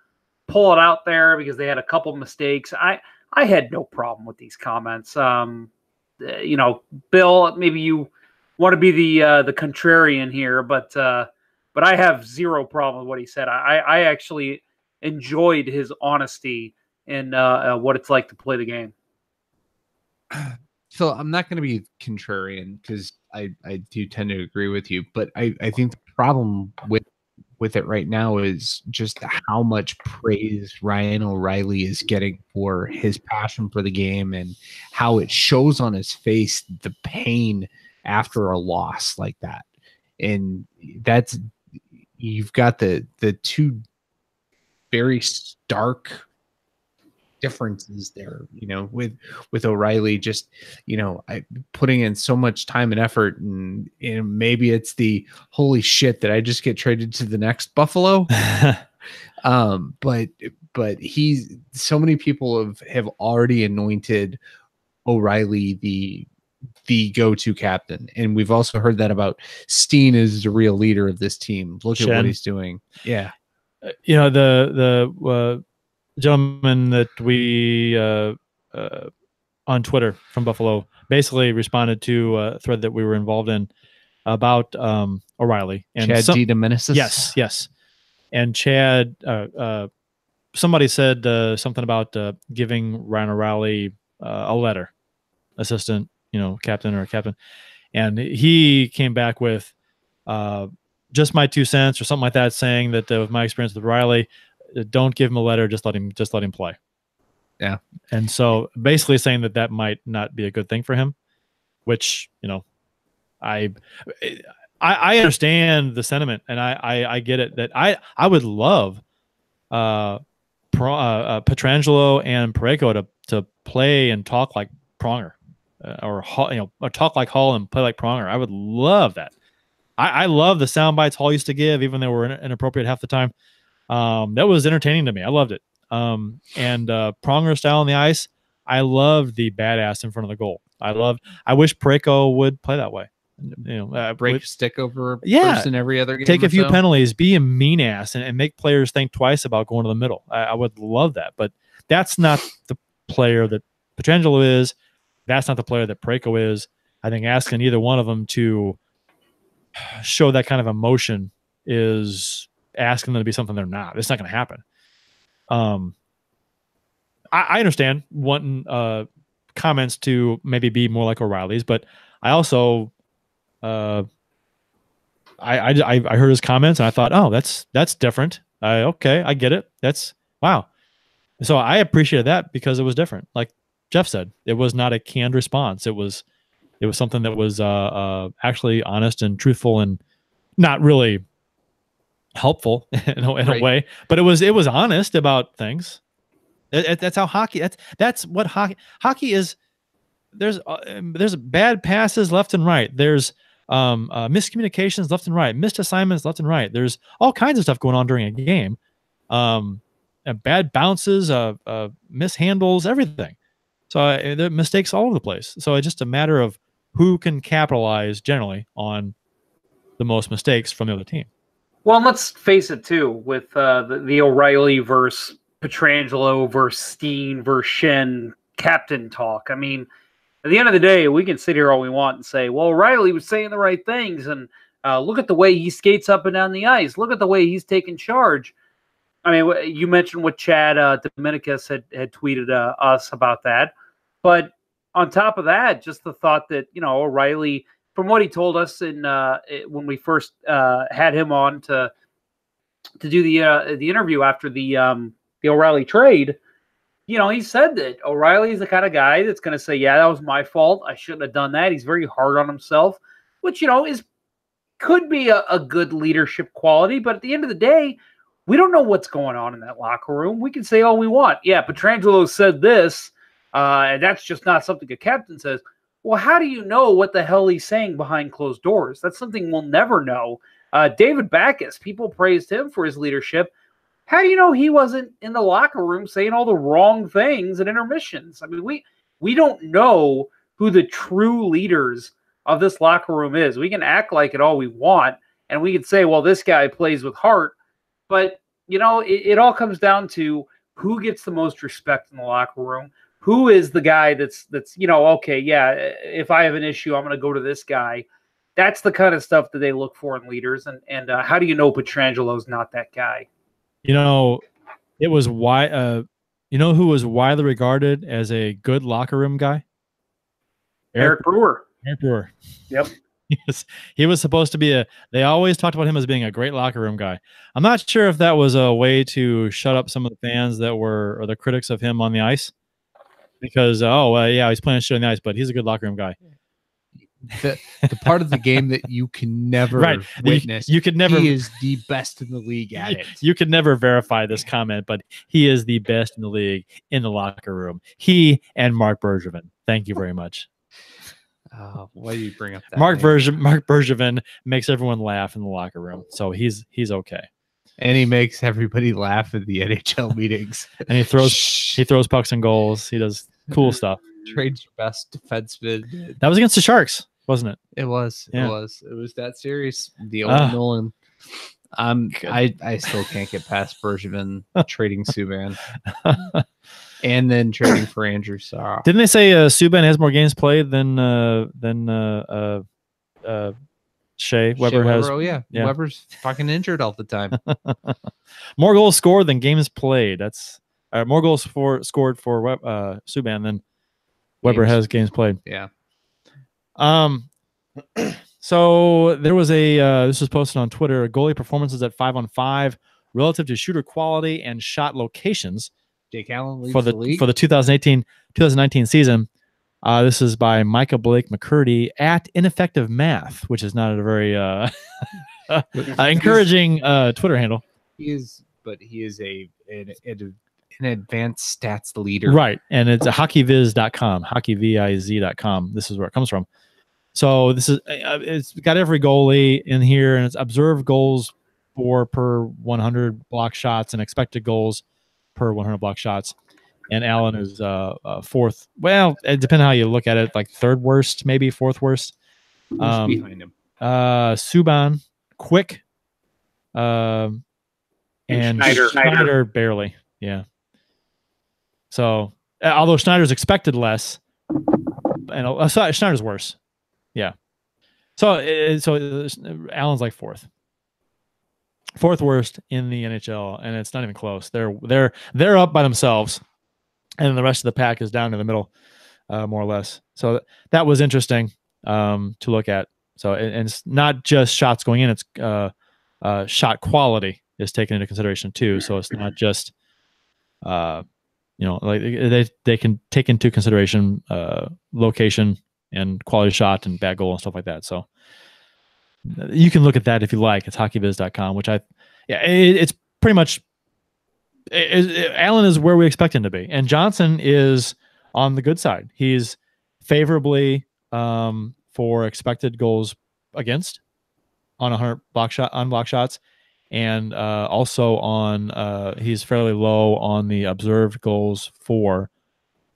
pull it out there because they had a couple mistakes. I had no problem with these comments. Bill, maybe you want to be the contrarian here, but I have zero problem with what he said. I actually enjoyed his honesty in what it's like to play the game. So I'm not going to be contrarian because I do tend to agree with you, but I think the problem with it right now is just how much praise Ryan O'Reilly is getting for his passion for the game and how it shows on his face the pain after a loss like that. And you've got the two very stark differences there, with O'Reilly just, putting in so much time and effort, and maybe it's the holy shit that I just get traded to the next Buffalo. But so many people have already anointed O'Reilly the go-to captain, and we've also heard that about Steen is the real leader of this team. Look at what he's doing. Yeah, the gentleman that we on Twitter from Buffalo basically responded to a thread that we were involved in about O'Reilly and Chad DeMenesis. Yes, and Chad. Somebody said something about giving Ryan O'Reilly a letter, assistant, captain or a captain, and he came back with just my 2 cents or something like that, saying that with my experience with O'Reilly, don't give him a letter, just let him play. Yeah. And so basically saying that might not be a good thing for him, which, I understand the sentiment, and I get it, that I would love Pietrangelo and Parayko to play and talk like Pronger, or talk like Hall and play like Pronger. I would love that. I love the sound bites Hall used to give, even though they were inappropriate half the time. That was entertaining to me. I loved it. And Pronger style on the ice, I loved the badass in front of the goal. I wish Parayko would play that way. Break a stick over a person every other game. Take a few penalties, be a mean ass, and make players think twice about going to the middle. I would love that, but that's not the player that Pietrangelo is. That's not the player that Parayko is. I think asking either one of them to show that kind of emotion is asking them to be something they're not. It's not going to happen. I understand wanting comments to maybe be more like O'Reilly's, but I also I heard his comments and I thought, oh, that's different. Okay, I get it. That's wow. So I appreciated that because it was different. Like Jeff said, it was not a canned response. It was something that was actually honest and truthful and not really helpful in a way, but it was honest about things. That's how hockey. That's what hockey is. There's bad passes left and right. There's miscommunications left and right, missed assignments left and right. There's all kinds of stuff going on during a game. Bad bounces, mishandles, everything. So there are mistakes all over the place. So it's just a matter of who can capitalize generally on the most mistakes from the other team. Well, and let's face it too, with the O'Reilly versus Petrangelo versus Steen versus Shen captain talk. I mean, at the end of the day, we can sit here all we want and say, well, O'Reilly was saying the right things, and look at the way he skates up and down the ice. Look at the way he's taking charge. I mean, you mentioned what Chad Dominicus had tweeted us about that. But on top of that, just the thought that, O'Reilly, from what he told us when we first had him on to do the interview after the O'Reilly trade, he said that O'Reilly is the kind of guy that's going to say, yeah, that was my fault. I shouldn't have done that. He's very hard on himself, which, could be a good leadership quality. But at the end of the day, we don't know what's going on in that locker room. We can say all we want. Yeah, Petrangelo said this, and that's just not something a captain says. Well, how do you know what the hell he's saying behind closed doors? That's something we'll never know. David Backes, people praised him for his leadership. How do you know he wasn't in the locker room saying all the wrong things at intermissions? I mean, we don't know who the true leaders of this locker room is. We can act like it all we want, and we can say, well, this guy plays with heart. But, it all comes down to who gets the most respect in the locker room. Who is the guy that's okay, yeah, if I have an issue, I'm going to go to this guy. That's the kind of stuff that they look for in leaders. And how do you know Petrangelo's not that guy? It was why. Who was widely regarded as a good locker room guy? Eric Brewer. Eric Brewer. Yep. He was supposed to be they always talked about him as being a great locker room guy. I'm not sure if that was a way to shut up some of the fans that were, or the critics of him on the ice, because, yeah, he's playing shit on the ice, but he's a good locker room guy. The part of the game that you can never witness. You could never. He is the best in the league at it. You could never verify this comment, but he is the best in the league in the locker room. He and Mark Bergevin. Thank you very much. Why do you bring up that? Mark Bergevin makes everyone laugh in the locker room, so he's okay. And he makes everybody laugh at the NHL meetings. And he throws pucks and goals. He does cool stuff. Trades your best defenseman. That was against the Sharks, wasn't it? It was. Yeah. It was that series. The old Nolan. I still can't get past Bergevin trading Subban. And then trading for Andrew Sarr. Didn't they say Subban has more games played than Shea Weber has? Oh yeah. Weber's fucking injured all the time. More goals scored than games played. That's more goals scored for Subban than Weber has games played. Yeah. So there was this was posted on Twitter. Goalie performances at 5-on-5 relative to shooter quality and shot locations. Jake Allen leads for the league. For the 2018-2019 season. This is by Micah Blake McCurdy at Ineffective Math, which is not a very encouraging Twitter handle. He is an advanced stats leader. Right. And it's hockeyviz.com, hockeyviz.com. This is where it comes from. So this is it's got every goalie in here, and it's observed goals per 100 block shots and expected goals per 100 block shots. And Allen is fourth. Well, it depends how you look at it, like third worst, maybe fourth worst. Who's behind him? Subban, Quick, and Schneider barely. Yeah. So although Schneider's expected less, and Schneider's worse. Yeah. So Allen's like fourth worst in the NHL, and it's not even close. They're up by themselves, and the rest of the pack is down in the middle, more or less. So that was interesting to look at. So and it's not just shots going in; it's shot quality is taken into consideration too. So it's not just like they can take into consideration location and quality shot and bad goal and stuff like that. So you can look at that if you like. It's hockeyviz.com, which it's pretty much Allen is where we expect him to be. And Johnson is on the good side. He's favorably for expected goals against on 100 block shots, and also on he's fairly low on the observed goals for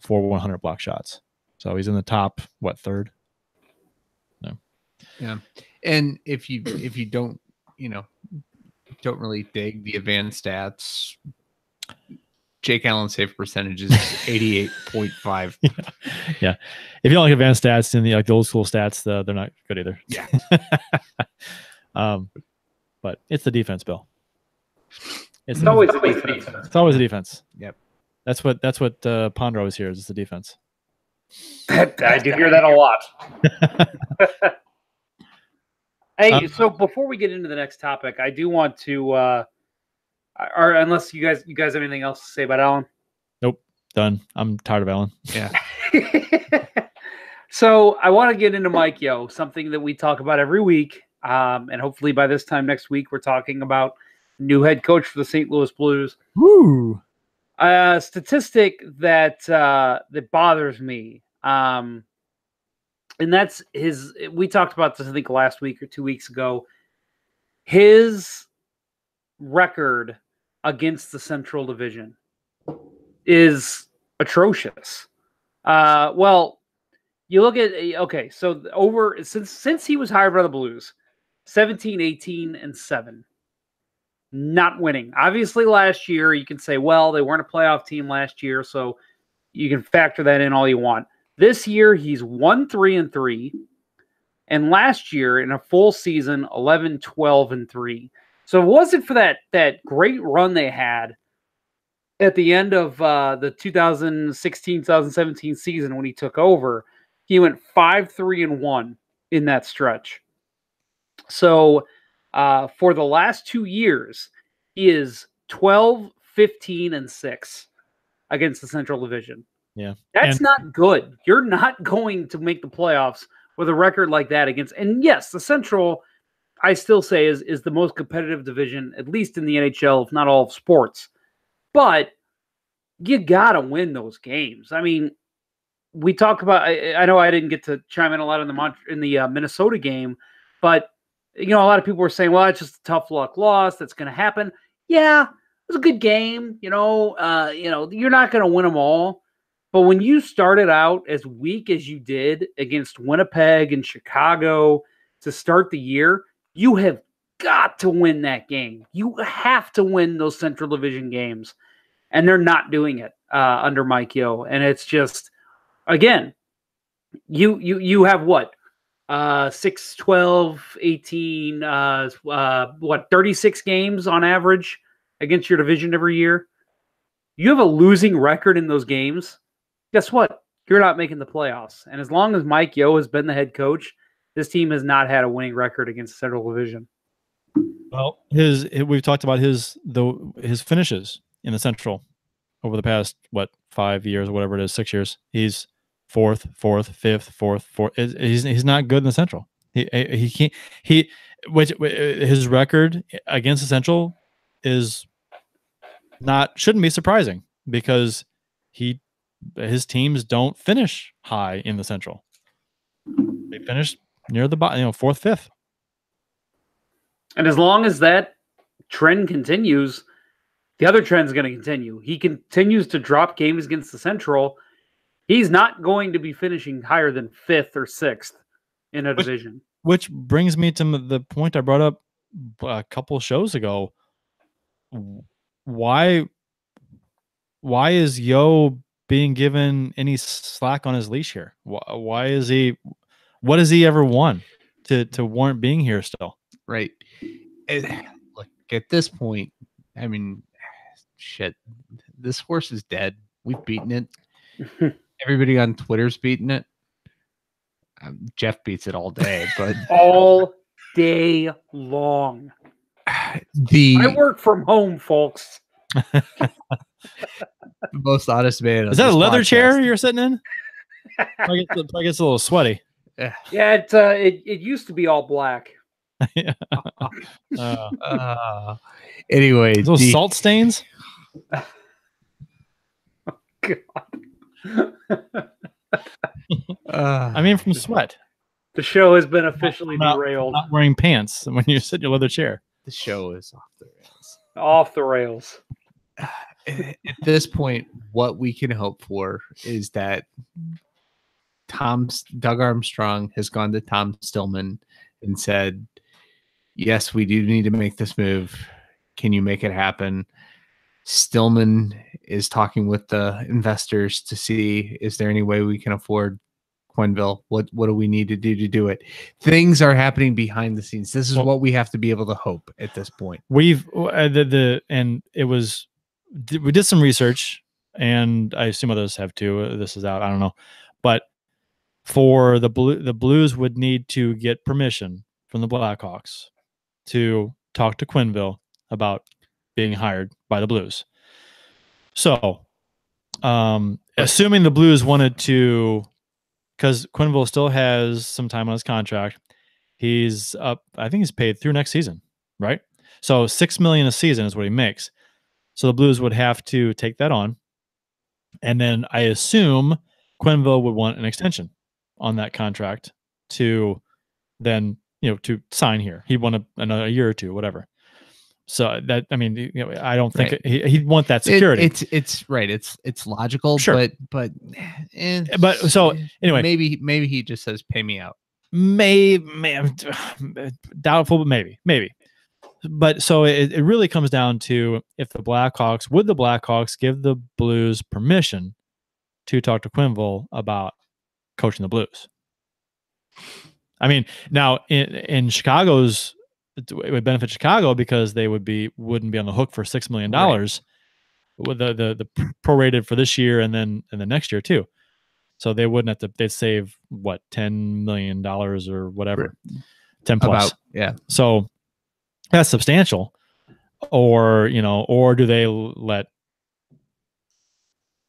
100 block shots. So he's in the top third. No. Yeah, and if you don't don't really dig the advanced stats, Jake Allen's save percentage is 88.5. Yeah. If you don't like advanced stats and the old school stats, they're not good either. Yeah. But it's the defense, Bill. It's always the defense. It's always the defense. Yep. That's what Ponder always hears is the defense. I do hear that a lot. Hey, so before we get into the next topic, I do want to, or unless you guys have anything else to say about Allen? Nope, done. I'm tired of Allen. Yeah. So I want to get into Mike Yeo, something that we talk about every week, and hopefully by this time next week we're talking about new head coach for the St. Louis Blues. Woo! A statistic that bothers me. And that's we talked about this, I think, last week or 2 weeks ago. His record against the Central Division is atrocious. Well, you look at, okay, so since he was hired by the Blues, 17, 18, and 7. Not winning. Obviously, last year, you can say, well, they weren't a playoff team last year, so you can factor that in all you want. This year, he's 1-3-3, and last year, in a full season, 11-12-3. So if it wasn't for that great run they had at the end of the 2016-2017 season when he took over, he went 5-3-1 in that stretch. So for the last 2 years, he is 12-15-6 against the Central Division. Yeah. That's not good. You're not going to make the playoffs with a record like that against. And yes, the Central, I still say, is the most competitive division, at least in the NHL, if not all of sports. But you got to win those games. I mean, we talk about, I know I didn't get to chime in a lot in the Minnesota game, but a lot of people were saying, well, it's just a tough luck loss. That's going to happen. Yeah, it was a good game. You're not going to win them all. But when you started out as weak as you did against Winnipeg and Chicago to start the year, you have got to win that game. You have to win those Central Division games. And they're not doing it under Mike Yeo. And it's just, again, you have what? 6, 12, 18, 36 games on average against your division every year. You have a losing record in those games. Guess what? You're not making the playoffs. And as long as Mike Yeo has been the head coach, this team has not had a winning record against the Central Division. Well, we've talked about his finishes in the Central over the past 5 years or whatever it is, 6 years. He's fourth, fifth, fourth. He's not good in the Central. He can't. His record against the Central shouldn't be surprising because his teams don't finish high in the Central. They finish near the bottom, fourth, fifth. And as long as that trend continues, the other trend is going to continue. He continues to drop games against the Central. He's not going to be finishing higher than fifth or sixth in a division. Which brings me to the point I brought up a couple shows ago. Why is Yeo being given any slack on his leash here? Why is he? What has he ever won to warrant being here still? Right. Look, at this point, I mean, shit, this horse is dead. We've beaten it. Everybody on Twitter's beating it. Jeff beats it all day, but all day long. I work from home, folks. Most honest man. Is that a leather chair you're sitting in? I guess a little sweaty. Yeah, it used to be all black. Anyway, those salt stains. God. I mean, from sweat. The show has been officially derailed. Not wearing pants when you sit in your leather chair. The show is off the rails. Off the rails. At this point, what we can hope for is that Doug Armstrong has gone to Tom Stillman and said, yes, we do need to make this move. Can you make it happen? Stillman is talking with the investors to see, is there any way we can afford Quenneville? What do we need to do it? Things are happening behind the scenes. This is what we have to be able to hope at this point. We did some research, and I assume others have too. This is out, I don't know, but for the Blues would need to get permission from the Blackhawks to talk to Quenneville about being hired by the Blues. So, assuming the Blues wanted to, because Quenneville still has some time on his contract, he's up. I think he's paid through next season, right? So $6 million a season is what he makes. So the Blues would have to take that on, and then I assume Quenneville would want an extension on that contract to then to sign here. He'd want another year or two, whatever. So that, I mean, I don't think he'd want that security. It's right. It's logical, sure. but so anyway, maybe he just says, pay me out. Maybe doubtful, but maybe. But so it really comes down to if the Blackhawks give the Blues permission to talk to Quenneville about coaching the Blues. I mean, now in Chicago's, it would benefit Chicago because they wouldn't be on the hook for $6 million with the prorated for this year and then next year too. So they wouldn't have to. They'd save what, $10 million or whatever, 10 plus. Yeah. So that's substantial. Or do they let,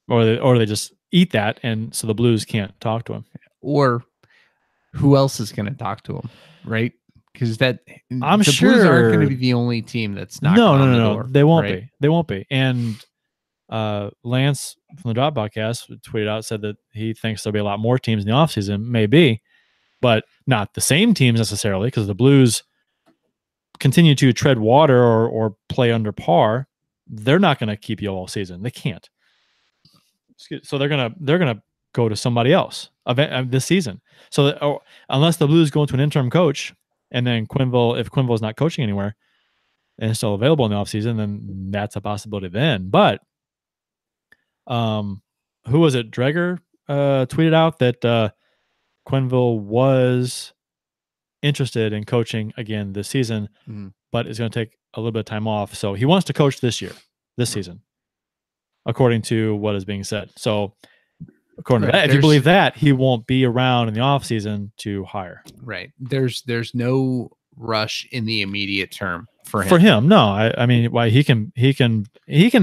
or they just eat that, and so the Blues can't talk to him. Or who else is going to talk to him, right? Because the sure Blues aren't going to be the only team that's not. No. They won't be. They won't be. And Lance from the Drop Podcast tweeted out, said that he thinks there'll be a lot more teams in the offseason, maybe, but not the same teams necessarily, because the Blues continue to tread water or play under par. They're not going to keep you all season. They can't. So they're gonna go to somebody else this season. So unless the Blues go into an interim coach, and then if Quenneville's not coaching anywhere and still available in the offseason, then that's a possibility then. But who was it? Dreger tweeted out that Quenneville was interested in coaching again this season, but is going to take a little bit of time off. So he wants to coach this season, according to what is being said. So according to that, if you believe that, he won't be around in the offseason to hire. Right. There's no rush in the immediate term for him. For him, no. I mean, why he can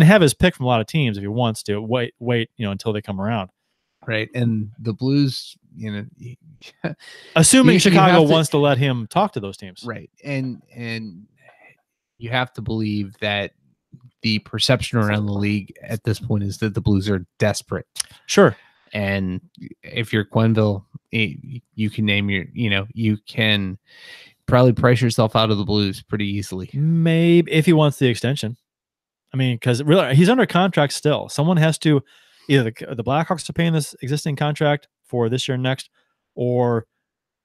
have his pick from a lot of teams if he wants to. Wait, until they come around. Right. And the Blues, assuming Chicago wants to let him talk to those teams. Right. And you have to believe that the perception around the league at this point is that the Blues are desperate. Sure. And if you're Quenneville, you can name you can probably price yourself out of the Blues pretty easily. Maybe if he wants the extension. I mean, because really he's under contract still. Someone has to, either the Blackhawks are paying this existing contract for this year and next, or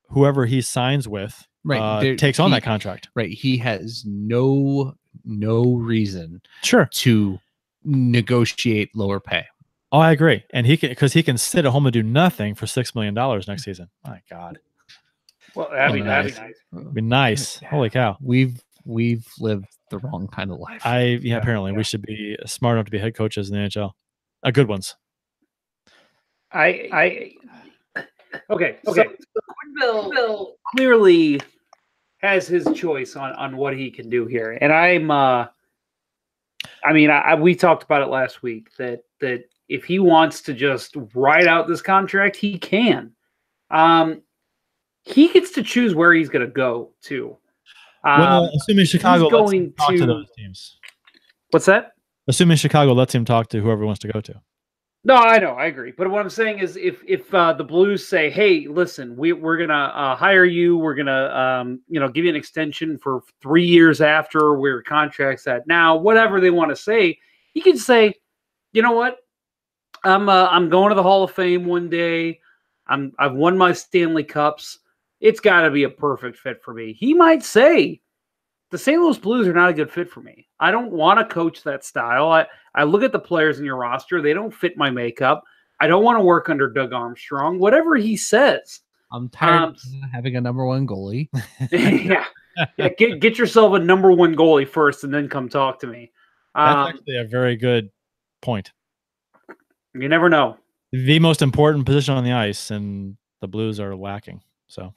whoever he signs with takes on that contract. Right. He has no reason sure to negotiate lower pay. Oh, I agree. And he can sit at home and do nothing for $6 million next season. My God. Well, that'd be nice. It'd be nice. Holy cow. We've lived the wrong kind of life. Apparently we should be smart enough to be head coaches in the NHL. Good ones. Okay. So Quenneville clearly has his choice on what he can do here. And we talked about it last week that if he wants to just ride out this contract, he can. He gets to choose where he's going to go to. Assuming Chicago lets him talk to those teams. What's that? Assuming Chicago lets him talk to whoever he wants to go to. No, I know, I agree. But what I'm saying is, if the Blues say, "Hey, listen, we're gonna hire you, we're gonna give you an extension for 3 years after where your contract's at now," whatever they want to say, he can say, "You know what? I'm going to the Hall of Fame one day. I've won my Stanley Cups. It's got to be a perfect fit for me." He might say, the St. Louis Blues are not a good fit for me. I don't want to coach that style. I look at the players in your roster. They don't fit my makeup. I don't want to work under Doug Armstrong. Whatever he says. I'm tired of having a number one goalie. Yeah. Get yourself a number one goalie first and then come talk to me. That's actually a very good point. You never know. The most important position on the ice, and the Blues are lacking. So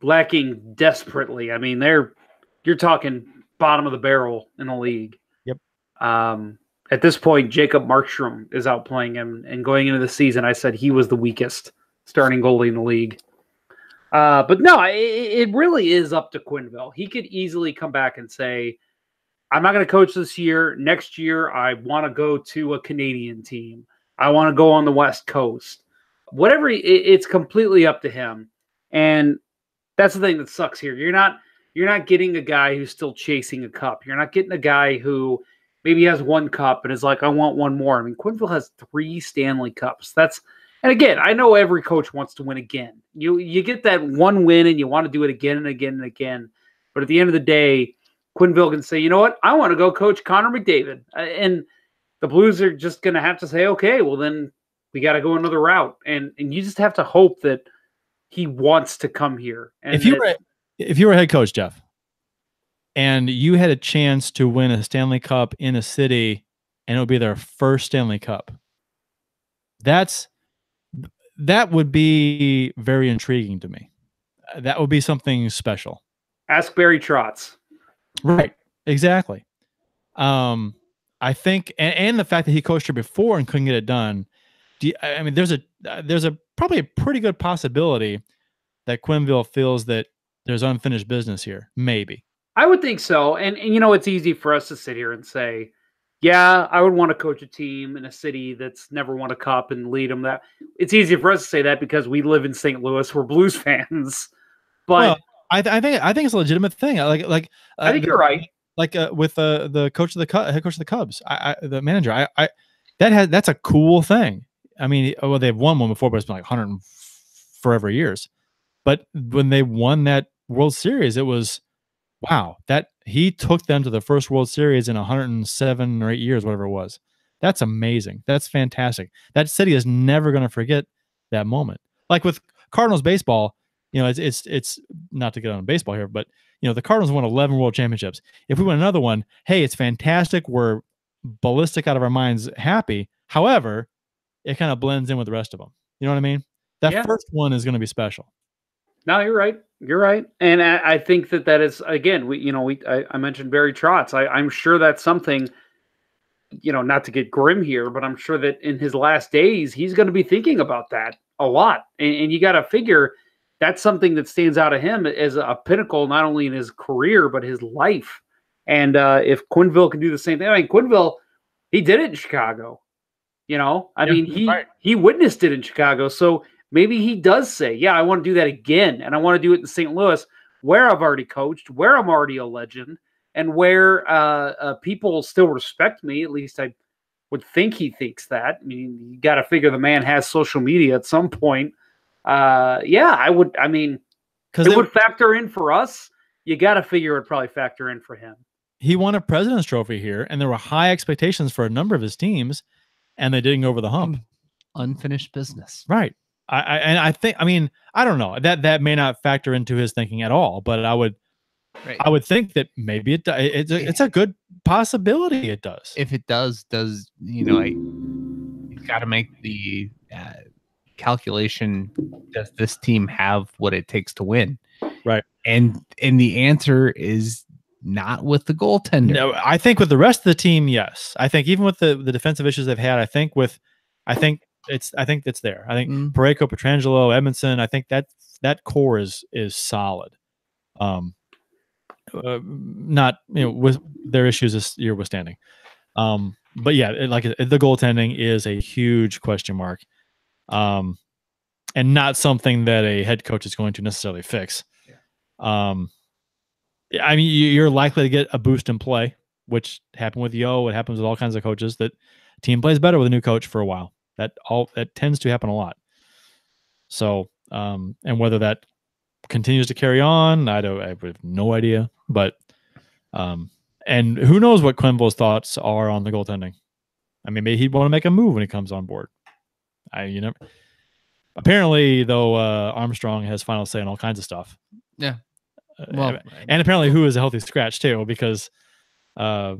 lacking desperately. I mean, you're talking bottom of the barrel in the league. Yep. At this point, Jacob Markstrom is outplaying him, and going into the season, I said he was the weakest starting goalie in the league. But no, it really is up to Quenneville. He could easily come back and say, "I'm not going to coach this year. Next year, I want to go to a Canadian team. I want to go on the West Coast." Whatever, it's completely up to him. And that's the thing that sucks here. You're not getting a guy who's still chasing a cup. You're not getting a guy who maybe has one cup and is like, "I want one more." I mean, Quenneville has 3 Stanley Cups. And again, I know every coach wants to win again. You get that one win and you want to do it again and again and again. But at the end of the day, Quenneville can say, "You know what? I want to go coach Connor McDavid." And the Blues are just going to have to say, "Okay, well then we got to go another route." And you just have to hope that he wants to come here. And if you were a head coach, Jeff, and you had a chance to win a Stanley Cup in a city, and it would be their first Stanley Cup, that would be very intriguing to me. That would be something special. Ask Barry Trotz. Right. Exactly. I think, and the fact that he coached her before and couldn't get it done. There's a probably a pretty good possibility that Quenneville feels that there's unfinished business here. Maybe. I would think so. And it's easy for us to sit here and say, yeah, I would want to coach a team in a city that's never won a cup and lead them. That it's easy for us to say that because we live in St. Louis. We're Blues fans. But I think it's a legitimate thing. I think you're right. Like with the coach of the head coach of the Cubs, the manager. That's a cool thing. I mean, they've won one before, but it's been like 100 and forever years. But when they won that World Series, it was wow. That he took them to the first World Series in 107 or 8 years, whatever it was. That's amazing. That's fantastic. That city is never going to forget that moment. Like with Cardinals baseball, it's not to get on baseball here, but the Cardinals won 11 World Championships. If we win another one, hey, it's fantastic. We're ballistic out of our minds, happy. However, it kind of blends in with the rest of them. You know what I mean? That first one is going to be special. No, you're right. You're right. And I think that is, again, I mentioned Barry Trotz. I'm sure that's something, not to get grim here, but I'm sure that in his last days, he's going to be thinking about that a lot. And you got to figure that's something that stands out of him as a pinnacle, not only in his career, but his life. And if Quenneville can do the same thing, Quenneville, he did it in Chicago. He witnessed it in Chicago. So maybe he does say, yeah, I want to do that again. And I want to do it in St. Louis, where I've already coached, where I'm already a legend, and where people still respect me. At least I would think he thinks that. I mean, you got to figure the man has social media at some point. I would. I mean, because it would factor in for us. You got to figure it would probably factor in for him. He won a President's Trophy here, and there were high expectations for a number of his teams, and they didn't go over the hump. Unfinished business, right? I think. I mean, I don't know. That may not factor into his thinking at all, but I would think that maybe it's a good possibility. It does. If it does you got to make the calculation. Does this team have what it takes to win? Right. And the answer is not with the goaltender. No, I think with the rest of the team, yes. I think even with the defensive issues they've had, I think it's there. I think Parayko, Pietrangelo, Edmondson, I think that core is solid. Not with their issues this year withstanding. But yeah, the goaltending is a huge question mark, and not something that a head coach is going to necessarily fix. I mean, you're likely to get a boost in play, which happened with Yo. It happens with all kinds of coaches. That team plays better with a new coach for a while. That tends to happen a lot. So, and whether that continues to carry on, I have no idea. But, and who knows what Quenneville's thoughts are on the goaltending. I mean, maybe he'd want to make a move when he comes on board. Apparently, though, Armstrong has final say on all kinds of stuff. Yeah. Well, and apparently, who is a healthy scratch too, because Yo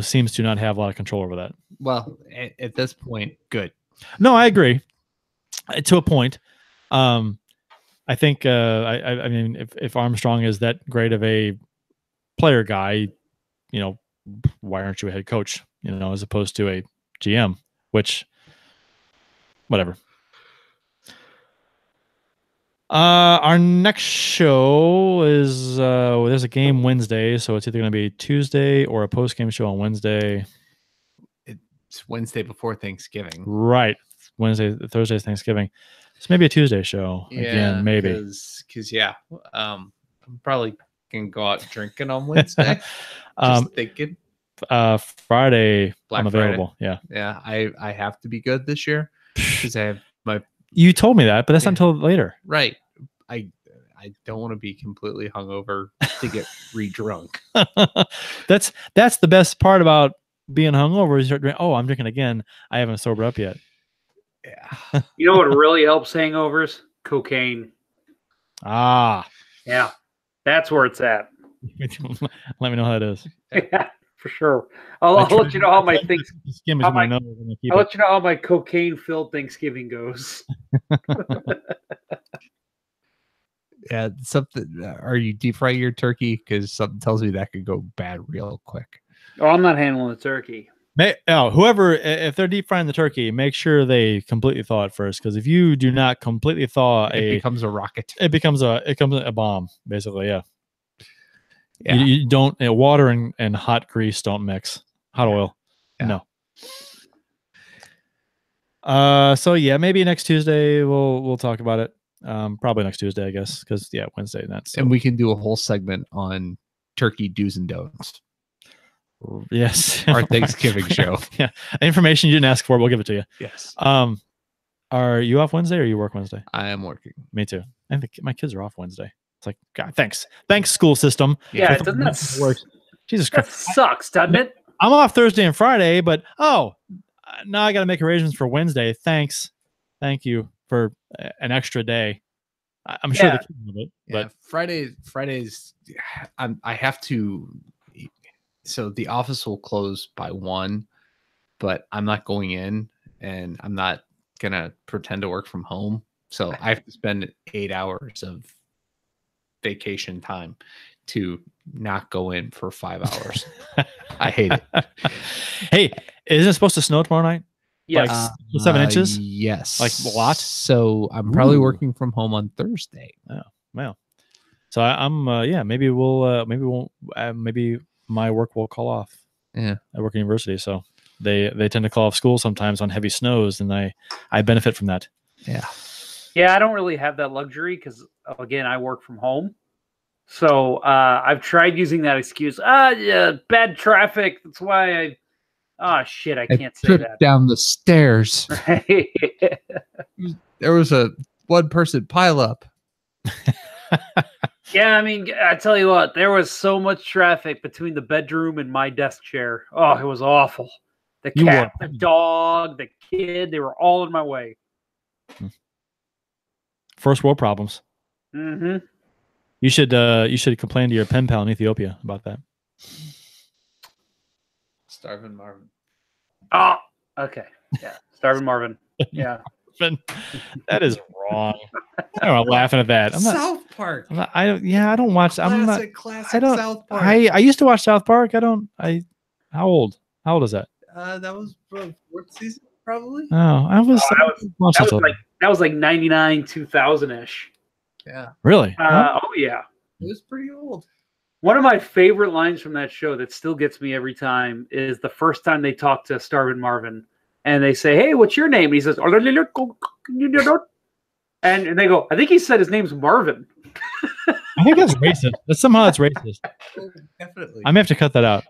seems to not have a lot of control over that. Well, at this point, good. No, I agree to a point. I think I mean, if Armstrong is that great of a player guy, why aren't you a head coach? As opposed to a GM, which, whatever. Our next show is there's a game Wednesday, so it's either going to be Tuesday or a post-game show on Wednesday. It's Wednesday before Thanksgiving. Right. Thursday is Thanksgiving. So maybe a Tuesday show again, maybe. Because I'm probably going to go out drinking on Wednesday. Just thinking. Friday, Black I'm available. Friday. Yeah. I have to be good this year because I have my... You told me that, but that's not until later. Right. I don't want to be completely hungover to get re-drunk. That's the best part about being hungover is I'm drinking again. I haven't sobered up yet. Yeah. You know what really helps hangovers? Cocaine. Ah. Yeah. That's where it's at. Let me know how that is. Yeah, for sure. I'll let you know how my things. I'll let you know how my cocaine-filled Thanksgiving goes. Yeah, something. Are you deep fry your turkey? Because something tells me that could go bad real quick. Oh, I'm not handling the turkey. Whoever, if they're deep frying the turkey, make sure they completely thaw it first. Because if you do not completely thaw, it becomes a rocket. It becomes a bomb, basically. Yeah. Yeah. You don't water and hot grease don't mix. Hot oil, no. So yeah, maybe next Tuesday we'll talk about it. Probably next Tuesday, I guess, because Wednesday that's. And we can do a whole segment on turkey do's and don'ts. Yes, our Thanksgiving show. Yeah, information you didn't ask for, we'll give it to you. Yes. Are you off Wednesday or you work Wednesday? I am working. Me too. I think my kids are off Wednesday. It's like, God, thanks, school system. Yeah, doesn't that work? Jesus Christ, that sucks, doesn't it? I'm off Thursday and Friday, but now I got to make arrangements for Wednesday. Thanks, thank you for an extra day. I'm sure the kids love it. But Fridays, I have to. So the office will close by 1, but I'm not going in, and I'm not gonna pretend to work from home. So I have to spend 8 hours of vacation time to not go in for 5 hours. I hate it. Hey, isn't it supposed to snow tomorrow night? Yes. Like 7 inches? Yes. Like a lot? So I'm probably working from home on Thursday. Oh, well. So I'm maybe maybe my work will call off. Yeah. I work at university, so they tend to call off school sometimes on heavy snows, and I benefit from that. Yeah. Yeah, I don't really have that luxury because, again, I work from home. So I've tried using that excuse. Bad traffic. That's why I can't say that. Down the stairs. There was a one-person pileup. Yeah, I mean, I tell you what, there was so much traffic between the bedroom and my desk chair. Oh, it was awful. The cat, the dog, the kid, they were all in my way. First world problems. Mm-hmm. You should complain to your pen pal in Ethiopia about that. Starving Marvin. Ah, Oh, okay. Yeah, Starving Marvin. Yeah. That is wrong. I'm not laughing at that. South Park. I don't watch. Classic South Park. I used to watch South Park. How old? How old is that? That was fourth season, probably. Oh, that was like 99, 2000-ish. Yeah. Really? Oh yeah. It was pretty old. One of my favorite lines from that show that still gets me every time is the first time they talk to Starvin Marvin, and they say, "Hey, what's your name?" And he says, and they go, "I think he said his name's Marvin." I think that's racist. Somehow that's racist. Definitely. I may have to cut that out.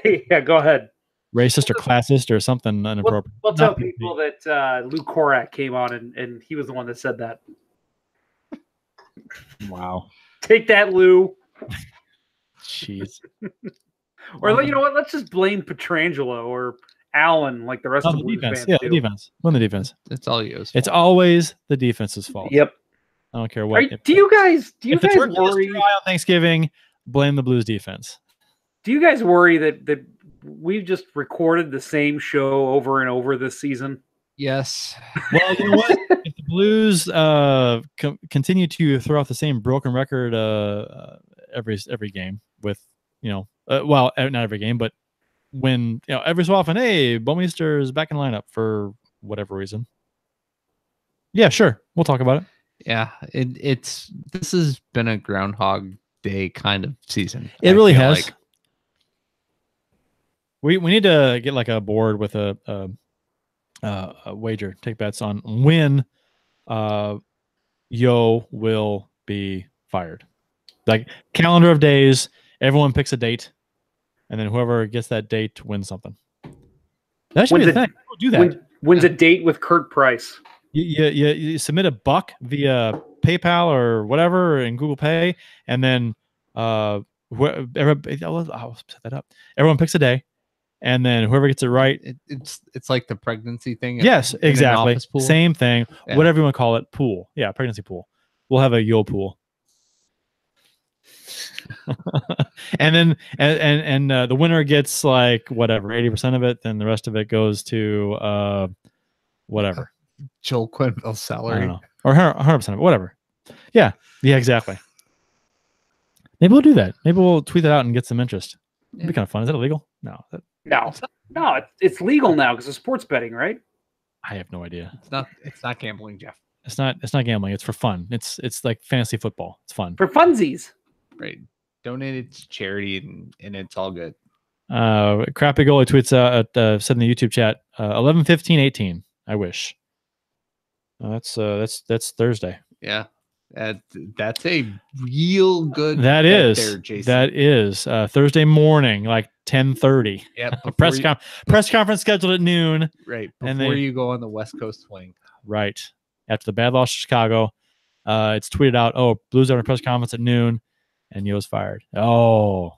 Yeah, go ahead. Racist or classist or something inappropriate. We'll tell people that Lou Korak came on and he was the one that said that. Wow. Take that, Lou. Jeez. Or you know what? Let's just blame Petrangelo or Allen like the rest of the Blues defense. fans Yeah, do. the defense. Win the defense. It's all you. It's always the defense's fault. Yep. I don't care what. Do you guys if the turkey is worry dry on Thanksgiving? Blame the Blues defense. Do you guys worry that we've just recorded the same show over and over this season? Yes. Well, you know what? If the Blues continue to throw out the same broken record every game with, not every game, but when, every so often, hey, Bowmeister is back in lineup for whatever reason. Yeah, sure. We'll talk about it. Yeah. This has been a Groundhog Day kind of season. It really has. Like. We need to get like a board with a wager, take bets on when Yo will be fired. Like calendar of days, everyone picks a date, and then whoever gets that date wins something. That should be the thing. People do that. Wins a date with Kurt Price. You submit $1 via PayPal or whatever in Google Pay, and then I'll set that up. Everyone picks a day. And then whoever gets it right, it's like the pregnancy thing. Yes, exactly. Same thing. Yeah. Whatever you want to call it, pool. Yeah, pregnancy pool. We'll have a Yo pool. And then and the winner gets like whatever 80% of it. Then the rest of it goes to whatever Joel Quenneville's salary, I don't know. Or 100% of it, whatever. Yeah, exactly. Maybe we'll do that. Maybe we'll tweet that out and get some interest. It'd be kind of fun. Is that illegal? No. No, it's legal now because of sports betting, right? I have no idea. It's not gambling, Jeff. It's not gambling. It's for fun. It's like fantasy football. It's fun. For funsies. Right. Donate it to charity and it's all good. Crappy Goalie tweets out said in the YouTube chat 11/15/18. I wish. That's Thursday. Yeah. That's a real good. That is there, Jason. That is Thursday morning, like 10:30. Yeah. press conference scheduled at noon. Right. Before you go on the West Coast swing. Right. After the bad loss to Chicago, it's tweeted out. Oh, Blues are in a press conference at noon, and Yo's fired. Oh,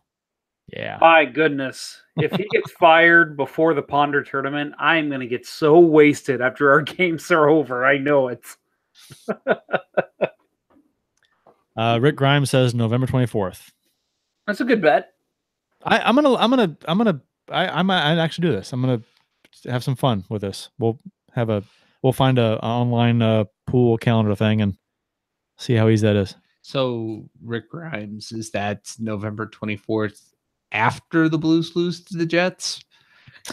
yeah. My goodness. If he gets fired before the Ponder tournament, I'm going to get so wasted after our games are over. I know it. Rick Grimes says November 24th. That's a good bet. I might actually do this. I'm gonna have some fun with this. We'll find a online pool calendar thing and see how easy that is. So Rick Grimes, is that November 24th after the Blues lose to the Jets?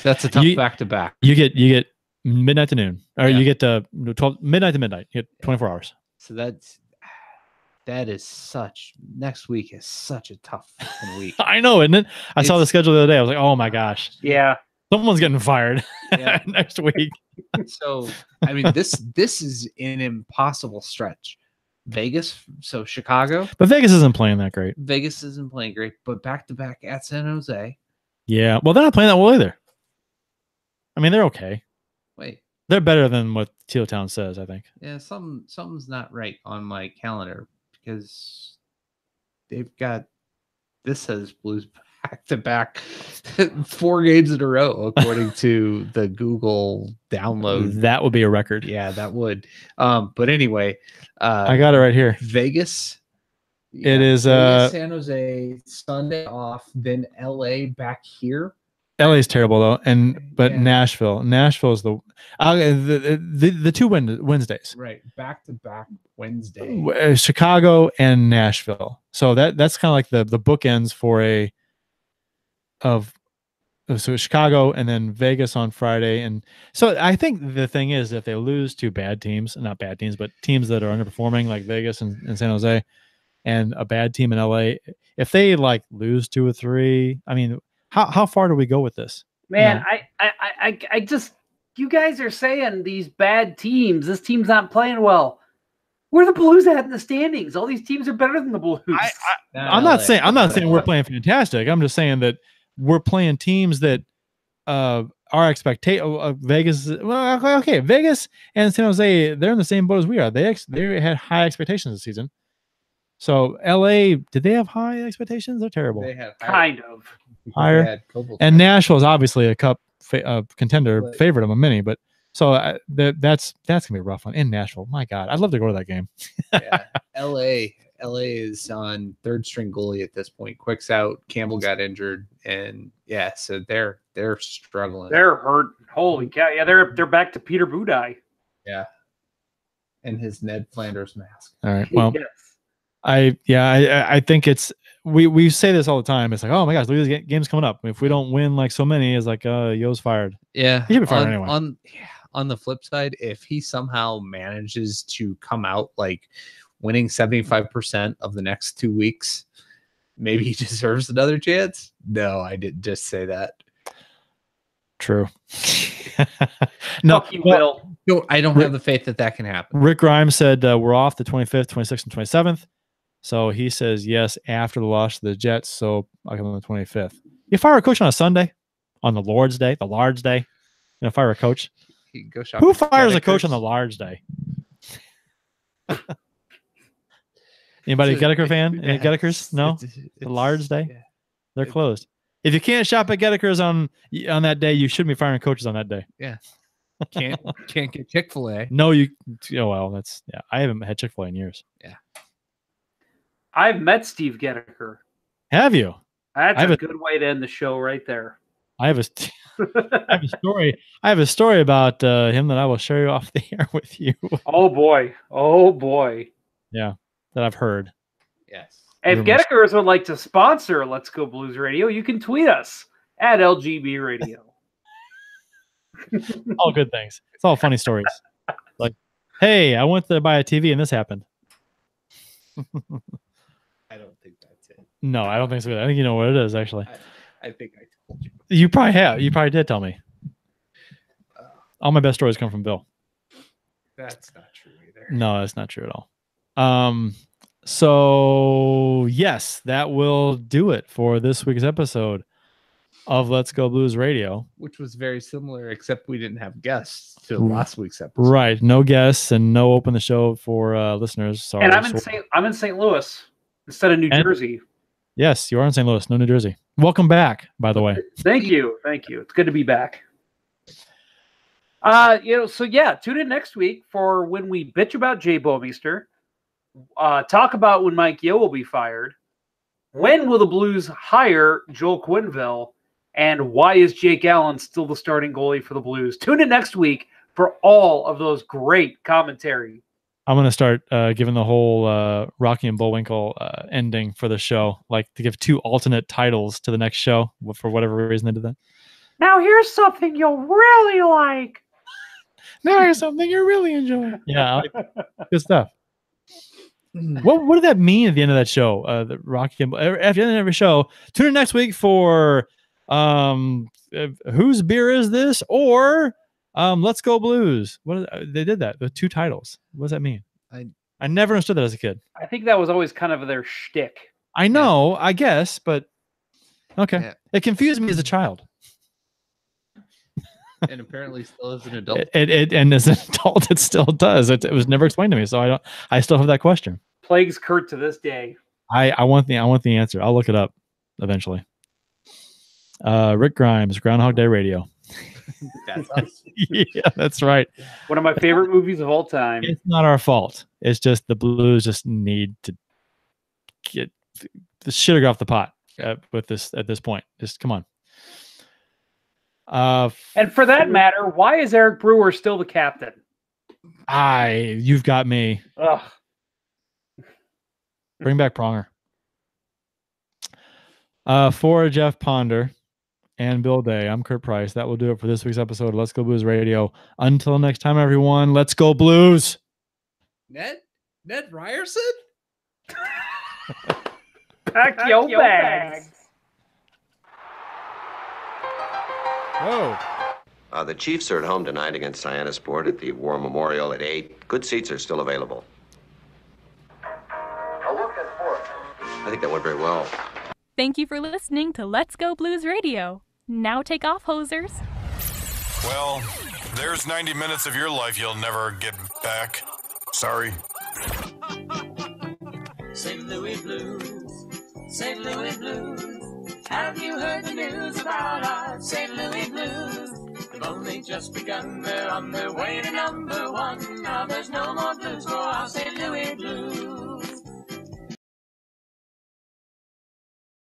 That's a tough back-to-back. You get midnight to noon, or you get 12 midnight to midnight. You get 24 hours. So that is next week is such a tough week. I know, isn't it? I saw the schedule the other day. I was like, oh my gosh. Yeah. Someone's getting fired next week. So, I mean, this is an impossible stretch. Vegas, so Chicago. But Vegas isn't playing that great. Vegas isn't playing great, but back-to-back at San Jose. Yeah. Well, they're not playing that well either. I mean, they're okay. Wait. They're better than what Teal Town says, I think. Yeah, something's not right on my calendar because they've got this says Blues back-to-back 4 games in a row according to the Google download. That would be a record. Yeah, that would. But anyway, I got it right here. Vegas. It is San Jose Sunday off, then LA back here. LA's terrible though, but Nashville is the 2 Wednesdays. Right, back to back Wednesday. Chicago and Nashville. So that's kind of like the bookends for so Chicago and then Vegas on Friday. And so I think the thing is, if they lose to bad teams, not bad teams, but teams that are underperforming like Vegas and San Jose, and a bad team in LA, if they like lose 2 or 3, I mean, how far do we go with this? Man, I just, you guys are saying these bad teams, this team's not playing well. Where are the Blues at in the standings? All these teams are better than the Blues. I'm not saying we're playing fantastic. I'm just saying that we're playing teams that our expectation. Vegas, well, okay, Vegas and San Jose, they're in the same boat as we are. They had high expectations this season. So LA, did they have high expectations? They're terrible. They had Kind of higher. And Nashville is obviously a cup contender, favorite of a many, but. So that's gonna be a rough one in Nashville. My God, I'd love to go to that game. Yeah, LA is on third string goalie at this point. Quick's out. Campbell got injured, and yeah, so they're struggling. They're hurt. Holy cow! Yeah, they're back to Peter Budaj. Yeah, and his Ned Flanders mask. All right. Well, Yes. I think it's we say this all the time. It's like, oh my gosh, look at this game's coming up. If we don't win like so many, it's like Yo's fired. Yeah, he should be fired anyway. On the flip side, if he somehow manages to come out like winning 75% of the next 2 weeks, maybe he deserves another chance. No, I didn't just say that. True. No, Bill. No, I don't have the faith that can happen. Rick Grimes said we're off the 25th, 26th, and 27th. So he says yes after the loss to the Jets. So I'll come on the 25th. You fire a coach on a Sunday, on the Lord's Day, the large day. Fire a coach. Who fires a coach on the large day? Anybody Gettiker fan? Any Gettikers? No? The large day? Yeah. They're closed. If you can't shop at Gettikers on that day, you shouldn't be firing coaches on that day. Yeah. Can't get Chick-fil-A. No, you well, that's I haven't had Chick-fil-A in years. Yeah. I've met Steve Gettiker. Have you? That's a good way to end the show right there. I have a story. I have a story about him that I will share you off the air with you. Oh boy. Yeah, that I've heard. Yes. If Gettikers would like to sponsor Let's Go Blues Radio, you can tweet us at LGB Radio. All good things. It's all funny stories. Like, hey, I went to buy a TV and this happened. I don't think that's it. No, I don't think so. I think you know what it is, actually. I think I told you. You probably have. You probably did tell me. All my best stories come from Bill. That's not true either. No, that's not true at all. So yes, that will do it for this week's episode of Let's Go Blues Radio, which was very similar, except we didn't have guests to last week's episode. Right, no guests and no open the show for listeners. Sorry. And I'm in St. Louis instead of New Jersey. Yes, you are in St. Louis, no New Jersey. Welcome back, by the way. Thank you. It's good to be back. Tune in next week for when we bitch about Jay Bomeister, talk about when Mike Yeo will be fired, when will the Blues hire Joel Quenneville, and why is Jake Allen still the starting goalie for the Blues? Tune in next week for all of those great commentary. I'm going to start giving the whole Rocky and Bullwinkle ending for the show, like to give 2 alternate titles to the next show for whatever reason they did that. Now here's something you'll really like. Now here's something you really enjoy. Yeah, good stuff. What did that mean at the end of that show? The Rocky and at the end of every show, tune in next week for whose beer is this or Let's Go Blues. They did that with 2 titles. What does that mean? I never understood that as a kid. I think that was always kind of their shtick. I know, I guess, but okay. Yeah. It confused me as a child. And apparently still as an adult. And as an adult, it still does. It was never explained to me, so I still have that question. Plagues Kurt to this day. I want the answer. I'll look it up eventually. Rick Grimes, Groundhog Day Radio. That's us. Yeah, that's right. One of my favorite movies of all time. It's not our fault. It's just the Blues just need to get the shit off the pot with this at this point. Just come on. And for that matter, why is Eric Brewer still the captain? You've got me. Ugh. Bring back Pronger. For Jeff Ponder and Bill Day, I'm Kurt Price. That will do it for this week's episode of Let's Go Blues Radio. Until next time, everyone, let's go Blues. Ned Ryerson? Pack your bags. Whoa. The Chiefs are at home tonight against Cyanosport at the War Memorial at 8. Good seats are still available. A look at fourth. I think that went very well. Thank you for listening to Let's Go Blues Radio. Now take off, hosers. Well, there's 90 minutes of your life you'll never get back. Sorry. St. Louis Blues, St. Louis Blues. Have you heard the news about our St. Louis Blues? They've only just begun, they're on their way to number one. Now there's no more blues for our St. Louis Blues.